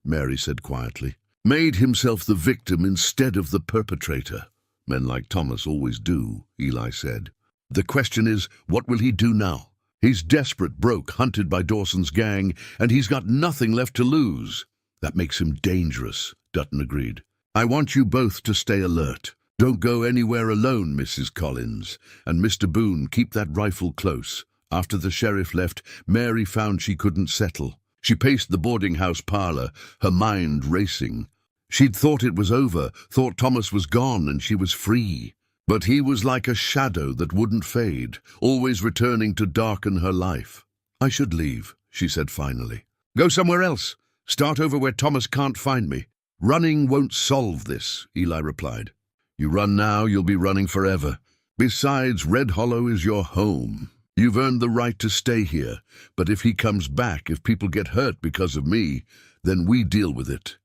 [SPEAKER 1] Mary said quietly. "Made himself the victim instead of the perpetrator." "Men like Thomas always do," Eli said. "The question is, what will he do now? He's desperate, broke, hunted by Dawson's gang, and he's got nothing left to lose." "That makes him dangerous," Dutton agreed. "I want you both to stay alert. Don't go anywhere alone, Mrs. Collins. And Mr. Boone, keep that rifle close." After the sheriff left, Mary found she couldn't settle. She paced the boarding house parlor, her mind racing. She'd thought it was over, thought Thomas was gone and she was free. But he was like a shadow that wouldn't fade, always returning to darken her life. "I should leave," she said finally. "Go somewhere else. Start over where Thomas can't find me." "Running won't solve this," Eli replied. "You run now, you'll be running forever. Besides, Red Hollow is your home. You've earned the right to stay here, but if he comes back, if people get hurt because of me, then we deal with it.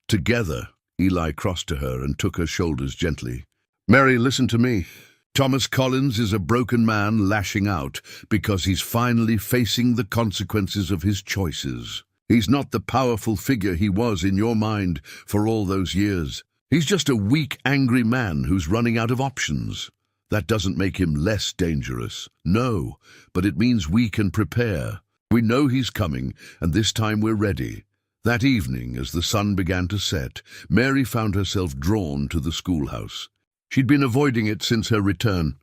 [SPEAKER 1] Together." Eli crossed to her and took her shoulders gently. "Mary, listen to me. Thomas Collins is a broken man lashing out because he's finally facing the consequences of his choices. He's not the powerful figure he was in your mind for all those years. He's just a weak, angry man who's running out of options. That doesn't make him less dangerous. No, but it means we can prepare. We know he's coming, and this time we're ready." That evening, as the sun began to set, Mary found herself drawn to the schoolhouse. She'd been avoiding it since her return,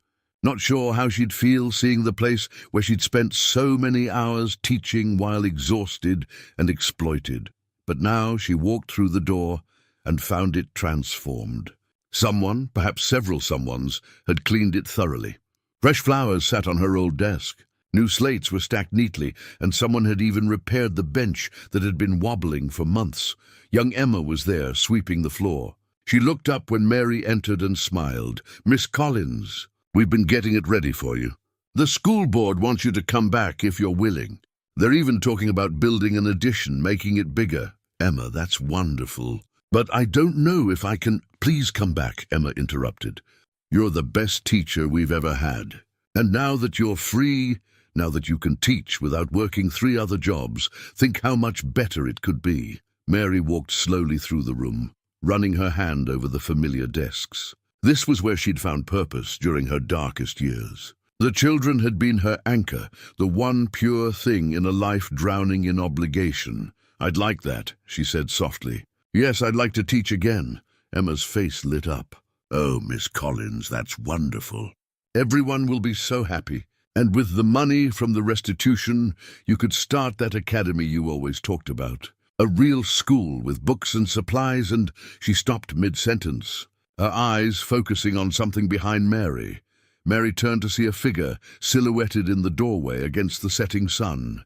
[SPEAKER 1] not sure how she'd feel seeing the place where she'd spent so many hours teaching while exhausted and exploited. But now she walked through the door and found it transformed. Someone, perhaps several someones, had cleaned it thoroughly. Fresh flowers sat on her old desk. New slates were stacked neatly, and someone had even repaired the bench that had been wobbling for months. Young Emma was there, sweeping the floor. She looked up when Mary entered and smiled. "Miss Collins, we've been getting it ready for you." The school board wants you to come back if you're willing. They're even talking about building an addition, making it bigger. Emma, that's wonderful. But I don't know if I can— Please come back, Emma interrupted. You're the best teacher we've ever had. And now that you're free, now that you can teach without working 3 other jobs, think how much better it could be. Mary walked slowly through the room, running her hand over the familiar desks. This was where she'd found purpose during her darkest years. The children had been her anchor, the one pure thing in a life drowning in obligation. I'd like that, she said softly. Yes, I'd like to teach again. Emma's face lit up. Oh, Miss Collins, that's wonderful. Everyone will be so happy. And with the money from the restitution, you could start that academy you always talked about. A real school with books and supplies, and— She stopped mid-sentence, her eyes focusing on something behind Mary. Mary turned to see a figure silhouetted in the doorway against the setting sun.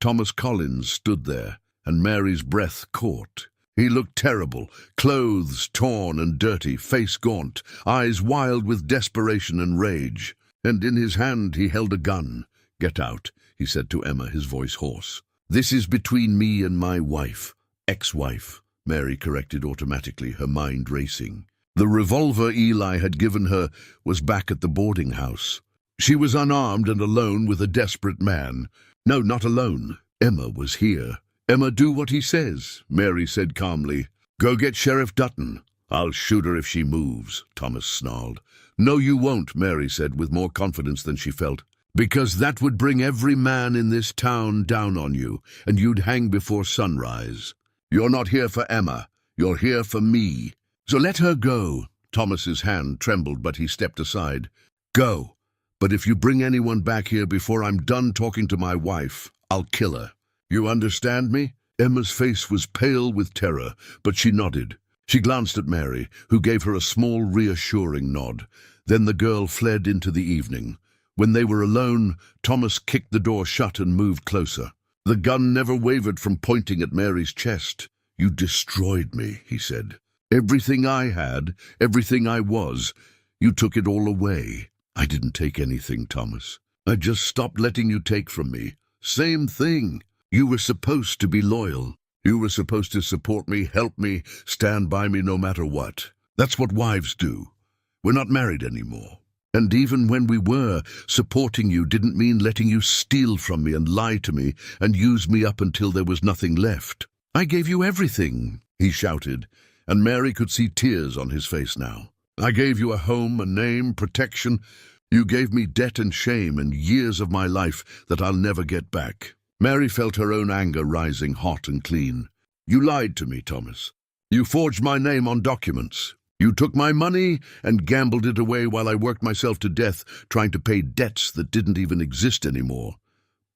[SPEAKER 1] Thomas Collins stood there, and Mary's breath caught. He looked terrible, clothes torn and dirty, face gaunt, eyes wild with desperation and rage. And in his hand he held a gun. Get out, he said to Emma, his voice hoarse. This is between me and my wife. Ex-wife, Mary corrected automatically, her mind racing. The revolver Eli had given her was back at the boarding house. She was unarmed and alone with a desperate man. No, not alone. Emma was here. Emma, do what he says, Mary said calmly. Go get Sheriff Dutton. I'll shoot her if she moves, Thomas snarled. No, you won't, Mary said with more confidence than she felt. Because that would bring every man in this town down on you, and you'd hang before sunrise. You're not here for Emma. You're here for me. So let her go. Thomas's hand trembled, but he stepped aside. Go. But if you bring anyone back here before I'm done talking to my wife, I'll kill her. You understand me? Emma's face was pale with terror, but she nodded. She glanced at Mary, who gave her a small, reassuring nod. Then the girl fled into the evening. When they were alone, Thomas kicked the door shut and moved closer. The gun never wavered from pointing at Mary's chest. You destroyed me, he said. Everything I had, everything I was, you took it all away. I didn't take anything, Thomas. I just stopped letting you take from me. Same thing. You were supposed to be loyal. You were supposed to support me, help me, stand by me no matter what. That's what wives do. We're not married anymore. And even when we were, supporting you didn't mean letting you steal from me and lie to me and use me up until there was nothing left. I gave you everything, he shouted, and Mary could see tears on his face now. I gave you a home, a name, protection. You gave me debt and shame and years of my life that I'll never get back. Mary felt her own anger rising hot and clean. You lied to me, Thomas. You forged my name on documents. You took my money and gambled it away while I worked myself to death trying to pay debts that didn't even exist anymore.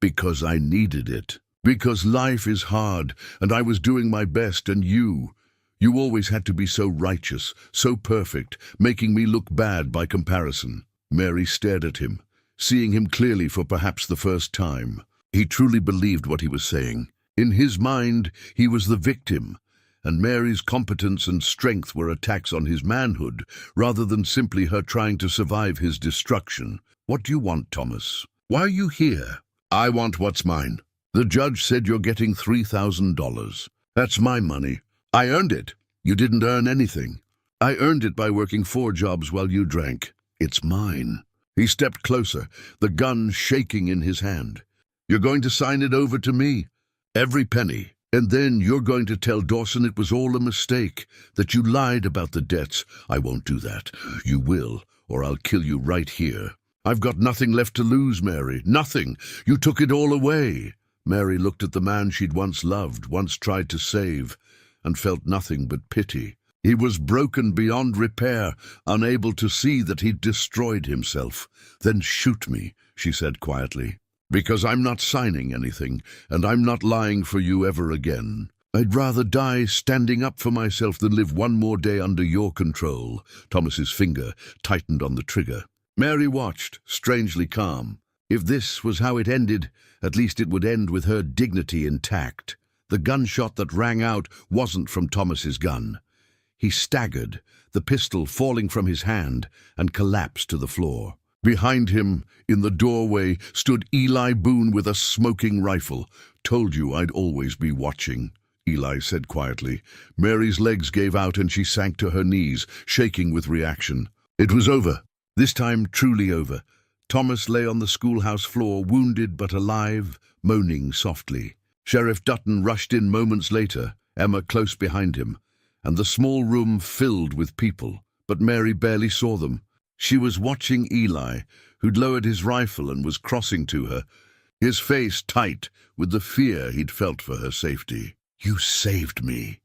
[SPEAKER 1] Because I needed it. Because life is hard and I was doing my best, and you always had to be so righteous, so perfect, making me look bad by comparison. Mary stared at him, seeing him clearly for perhaps the first time. He truly believed what he was saying. In his mind, he was the victim, and Mary's competence and strength were attacks on his manhood, rather than simply her trying to survive his destruction. What do you want, Thomas? Why are you here? I want what's mine. The judge said you're getting $3,000. That's my money. I earned it. You didn't earn anything. I earned it by working 4 jobs while you drank. It's mine. He stepped closer, the gun shaking in his hand. You're going to sign it over to me. Every penny. And then you're going to tell Dawson it was all a mistake, that you lied about the debts. I won't do that. You will, or I'll kill you right here. I've got nothing left to lose, Mary. Nothing. You took it all away. Mary looked at the man she'd once loved, once tried to save, and felt nothing but pity. He was broken beyond repair, unable to see that he'd destroyed himself. Then shoot me, she said quietly. Because I'm not signing anything, and I'm not lying for you ever again. I'd rather die standing up for myself than live one more day under your control. Thomas's finger tightened on the trigger. Mary watched, strangely calm. If this was how it ended, at least it would end with her dignity intact. The gunshot that rang out wasn't from Thomas's gun. He staggered, the pistol falling from his hand, and collapsed to the floor. Behind him, in the doorway, stood Eli Boone with a smoking rifle. "Told you I'd always be watching," Eli said quietly. Mary's legs gave out and she sank to her knees, shaking with reaction. It was over. This time truly over. Thomas lay on the schoolhouse floor, wounded but alive, moaning softly. Sheriff Dutton rushed in moments later, Emma close behind him, and the small room filled with people, but Mary barely saw them. She was watching Eli, who'd lowered his rifle and was crossing to her, his face tight with the fear he'd felt for her safety. "You saved me,"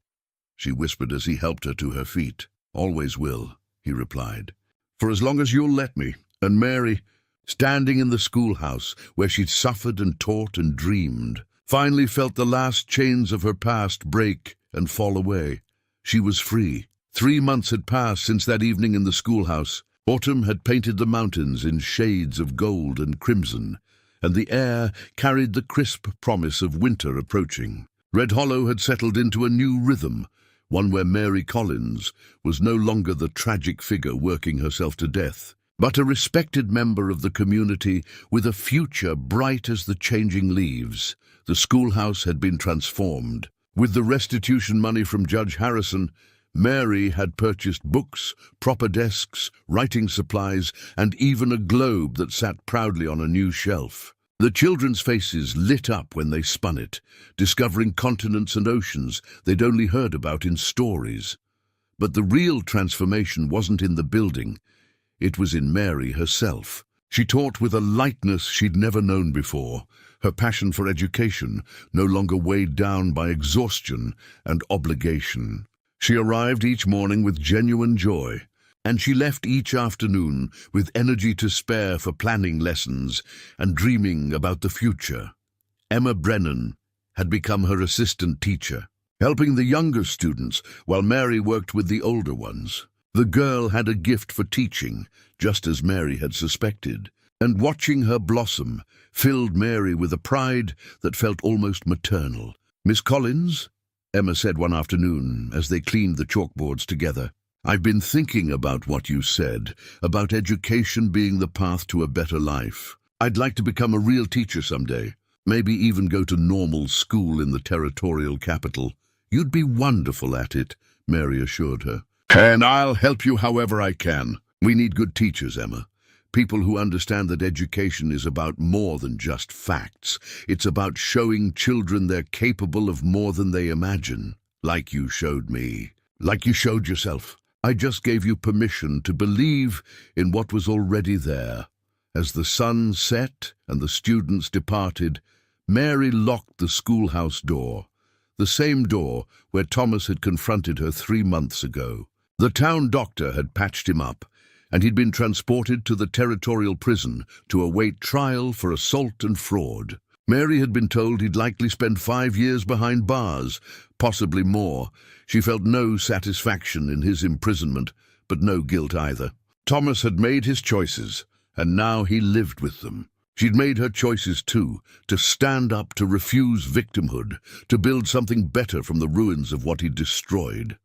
[SPEAKER 1] she whispered as he helped her to her feet. "Always will," he replied. "For as long as you'll let me." And Mary, standing in the schoolhouse where she'd suffered and taught and dreamed, finally felt the last chains of her past break and fall away. She was free. 3 months had passed since that evening in the schoolhouse. Autumn had painted the mountains in shades of gold and crimson, and the air carried the crisp promise of winter approaching. Red Hollow had settled into a new rhythm, one where Mary Collins was no longer the tragic figure working herself to death, but a respected member of the community with a future bright as the changing leaves. The schoolhouse had been transformed. With the restitution money from Judge Harrison, Mary had purchased books, proper desks, writing supplies, and even a globe that sat proudly on a new shelf. The children's faces lit up when they spun it, discovering continents and oceans they'd only heard about in stories. But the real transformation wasn't in the building. It was in Mary herself. She taught with a lightness she'd never known before, her passion for education no longer weighed down by exhaustion and obligation. She arrived each morning with genuine joy, and she left each afternoon with energy to spare for planning lessons and dreaming about the future. Emma Brennan had become her assistant teacher, helping the younger students while Mary worked with the older ones. The girl had a gift for teaching, just as Mary had suspected, and watching her blossom filled Mary with a pride that felt almost maternal. "Miss Collins," Emma said one afternoon as they cleaned the chalkboards together, "I've been thinking about what you said, about education being the path to a better life. I'd like to become a real teacher someday, maybe even go to normal school in the territorial capital." "You'd be wonderful at it," Mary assured her. "And I'll help you however I can. We need good teachers, Emma. People who understand that education is about more than just facts. It's about showing children they're capable of more than they imagine. Like you showed me. Like you showed yourself. I just gave you permission to believe in what was already there." As the sun set and the students departed, Mary locked the schoolhouse door, the same door where Thomas had confronted her 3 months ago. The town doctor had patched him up, and he'd been transported to the territorial prison to await trial for assault and fraud. Mary had been told he'd likely spend 5 years behind bars, possibly more. She felt no satisfaction in his imprisonment, but no guilt either. Thomas had made his choices, and now he lived with them. She'd made her choices too, to stand up, to refuse victimhood, to build something better from the ruins of what he'd destroyed.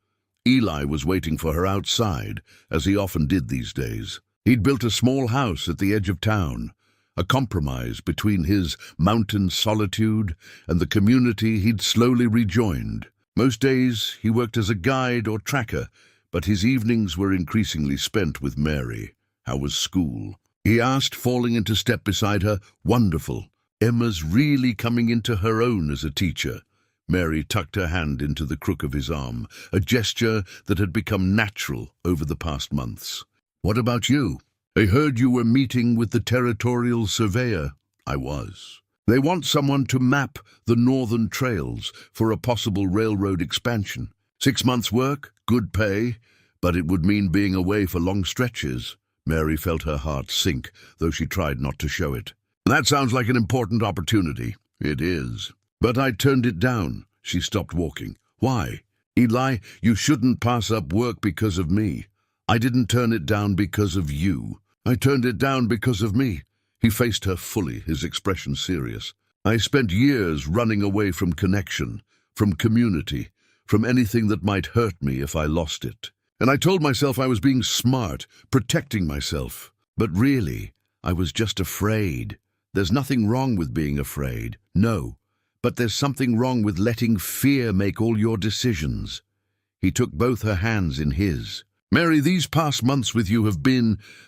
[SPEAKER 1] Eli was waiting for her outside, as he often did these days. He'd built a small house at the edge of town, a compromise between his mountain solitude and the community he'd slowly rejoined. Most days he worked as a guide or tracker, but his evenings were increasingly spent with Mary. How was school? He asked, falling into step beside her. "Wonderful. Emma's really coming into her own as a teacher." Mary tucked her hand into the crook of his arm, a gesture that had become natural over the past months. "What about you? I heard you were meeting with the territorial surveyor." "I was. They want someone to map the northern trails for a possible railroad expansion. 6 months' work, good pay, but it would mean being away for long stretches." Mary felt her heart sink, though she tried not to show it. "That sounds like an important opportunity." "It is. But I turned it down." She stopped walking. "Why?" "Eli, you shouldn't pass up work because of me. I didn't turn it down because of you. I turned it down because of me." He faced her fully, his expression serious. "I spent years running away from connection, from community, from anything that might hurt me if I lost it. And I told myself I was being smart, protecting myself. But really, I was just afraid. There's nothing wrong with being afraid. No. But there's something wrong with letting fear make all your decisions. He took both her hands in his. Mary, these past months with you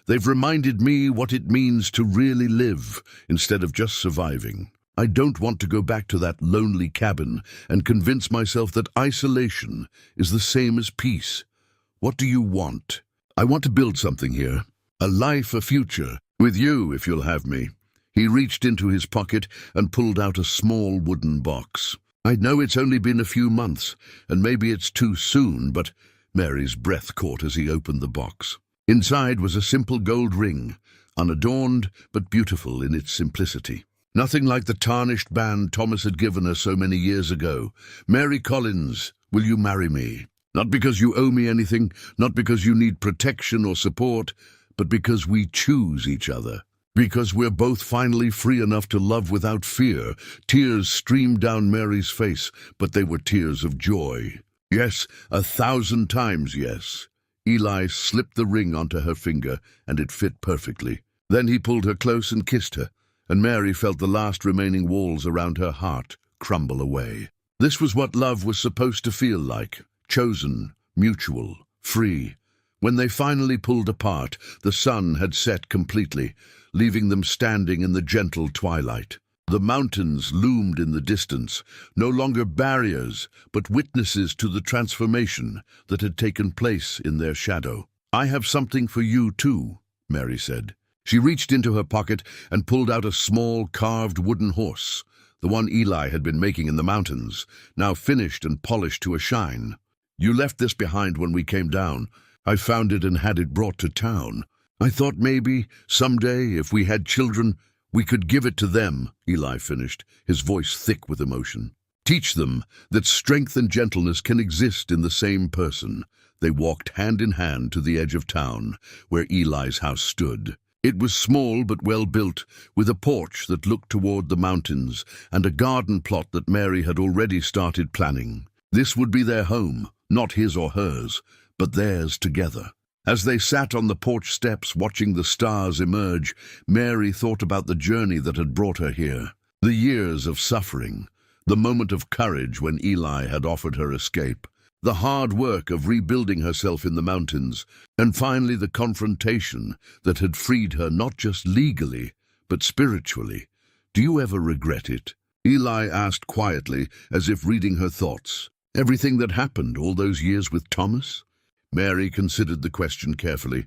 [SPEAKER 1] they've reminded me what it means to really live instead of just surviving. I don't want to go back to that lonely cabin and convince myself that isolation is the same as peace. What do you want? I want to build something here. A life, a future. With you, if you'll have me. He reached into his pocket and pulled out a small wooden box. I know it's only been a few months, and maybe it's too soon, but Mary's breath caught as he opened the box. Inside was a simple gold ring, unadorned but beautiful in its simplicity. Nothing like the tarnished band Thomas had given her so many years ago. Mary Collins, will you marry me? Not because you owe me anything, not because you need protection or support, but because we choose each other. Because we're both finally free enough to love without fear. Tears streamed down Mary's face, but they were tears of joy. Yes, 1,000 times yes. Eli slipped the ring onto her finger, and it fit perfectly. Then he pulled her close and kissed her, and Mary felt the last remaining walls around her heart crumble away. This was what love was supposed to feel like. Chosen, mutual, free. When they finally pulled apart, the sun had set completely, leaving them standing in the gentle twilight. The mountains loomed in the distance, no longer barriers, but witnesses to the transformation that had taken place in their shadow. I have something for you too, Mary said. She reached into her pocket and pulled out a small carved wooden horse, the one Eli had been making in the mountains, now finished and polished to a shine. You left this behind when we came down. I found it and had it brought to town. I thought maybe, someday, if we had children, we could give it to them, Eli finished, his voice thick with emotion. Teach them that strength and gentleness can exist in the same person. They walked hand in hand to the edge of town, where Eli's house stood. It was small but well built, with a porch that looked toward the mountains and a garden plot that Mary had already started planning. This would be their home, not his or hers, but theirs together. As they sat on the porch steps watching the stars emerge, Mary thought about the journey that had brought her here. The years of suffering, the moment of courage when Eli had offered her escape, the hard work of rebuilding herself in the mountains, and finally the confrontation that had freed her not just legally, but spiritually. Do you ever regret it? Eli asked quietly, as if reading her thoughts. Everything that happened all those years with Thomas? Mary considered the question carefully.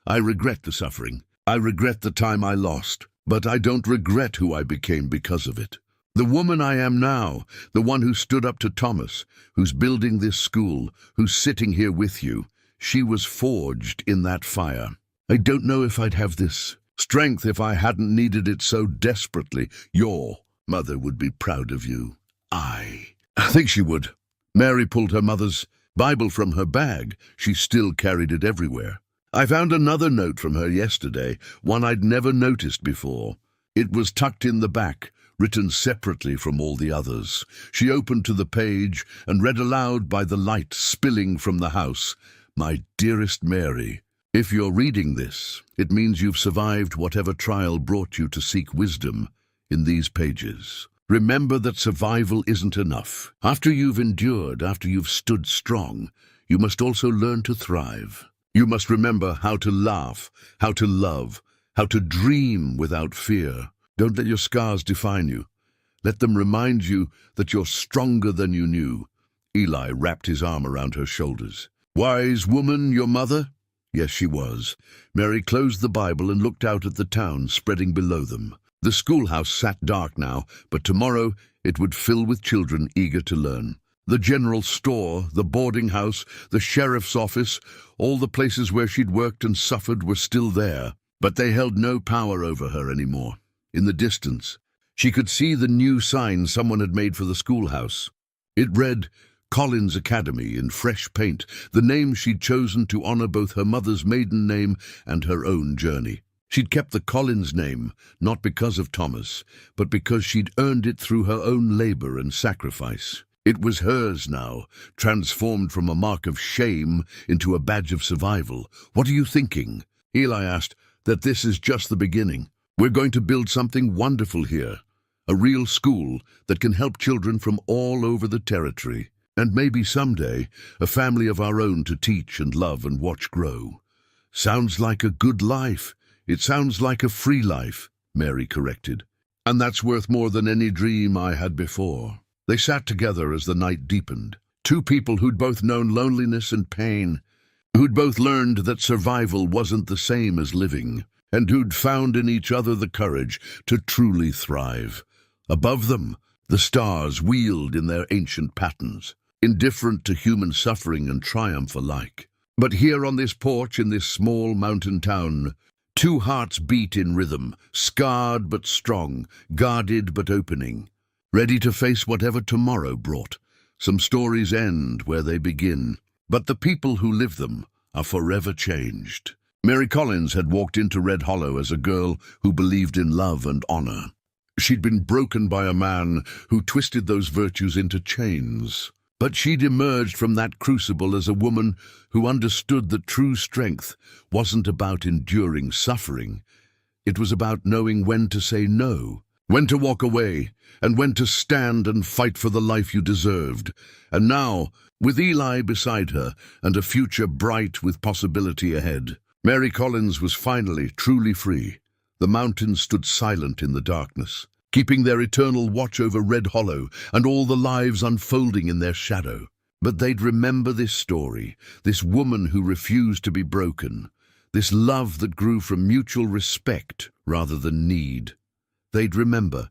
[SPEAKER 1] I regret the suffering. I regret the time I lost, but I don't regret who I became because of it. The woman I am now, the one who stood up to Thomas, who's building this school, who's sitting here with you, she was forged in that fire. I don't know if I'd have this strength if I hadn't needed it so desperately. Your mother would be proud of you. I think she would. Mary pulled her mother's Bible from her bag. She still carried it everywhere. I found another note from her yesterday, one I'd never noticed before. It was tucked in the back, written separately from all the others. She opened to the page and read aloud by the light spilling from the house. My dearest Mary, if you're reading this, it means you've survived whatever trial brought you to seek wisdom in these pages. Remember that survival isn't enough. After you've endured, after you've stood strong, you must also learn to thrive. You must remember how to laugh, how to love, how to dream without fear. Don't let your scars define you. Let them remind you that you're stronger than you knew. Eli wrapped his arm around her shoulders. Wise woman, your mother? Yes, she was. Mary closed the Bible and looked out at the town spreading below them. The schoolhouse sat dark now, but tomorrow it would fill with children eager to learn. The general store, the boarding house, the sheriff's office, all the places where she'd worked and suffered were still there, but they held no power over her anymore. In the distance, she could see the new sign someone had made for the schoolhouse. It read, Collins Academy, in fresh paint, the name she'd chosen to honor both her mother's maiden name and her own journey. She'd kept the Collins name, not because of Thomas, but because she'd earned it through her own labor and sacrifice. It was hers now, transformed from a mark of shame into a badge of survival. What are you thinking? Eli asked. that this is just the beginning. We're going to build something wonderful here, a real school that can help children from all over the territory, and maybe someday a family of our own to teach and love and watch grow. Sounds like a good life. It sounds like a free life, Mary corrected. And that's worth more than any dream I had before. They sat together as the night deepened. Two people who'd both known loneliness and pain, who'd both learned that survival wasn't the same as living, and who'd found in each other the courage to truly thrive. Above them, the stars wheeled in their ancient patterns, indifferent to human suffering and triumph alike. But here on this porch in this small mountain town, two hearts beat in rhythm, scarred but strong, guarded but opening, ready to face whatever tomorrow brought. Some stories end where they begin, but the people who live them are forever changed. Mary Collins had walked into Red Hollow as a girl who believed in love and honor. She'd been broken by a man who twisted those virtues into chains. But she'd emerged from that crucible as a woman who understood that true strength wasn't about enduring suffering. It was about knowing when to say no, when to walk away, and when to stand and fight for the life you deserved. And now, with Eli beside her and a future bright with possibility ahead, Mary Collins was finally truly free. The mountains stood silent in the darkness, keeping their eternal watch over Red Hollow and all the lives unfolding in their shadow. But they'd remember this story, this woman who refused to be broken, this love that grew from mutual respect rather than need. They'd remember,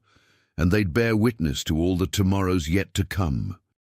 [SPEAKER 1] and they'd bear witness to all the tomorrows yet to come.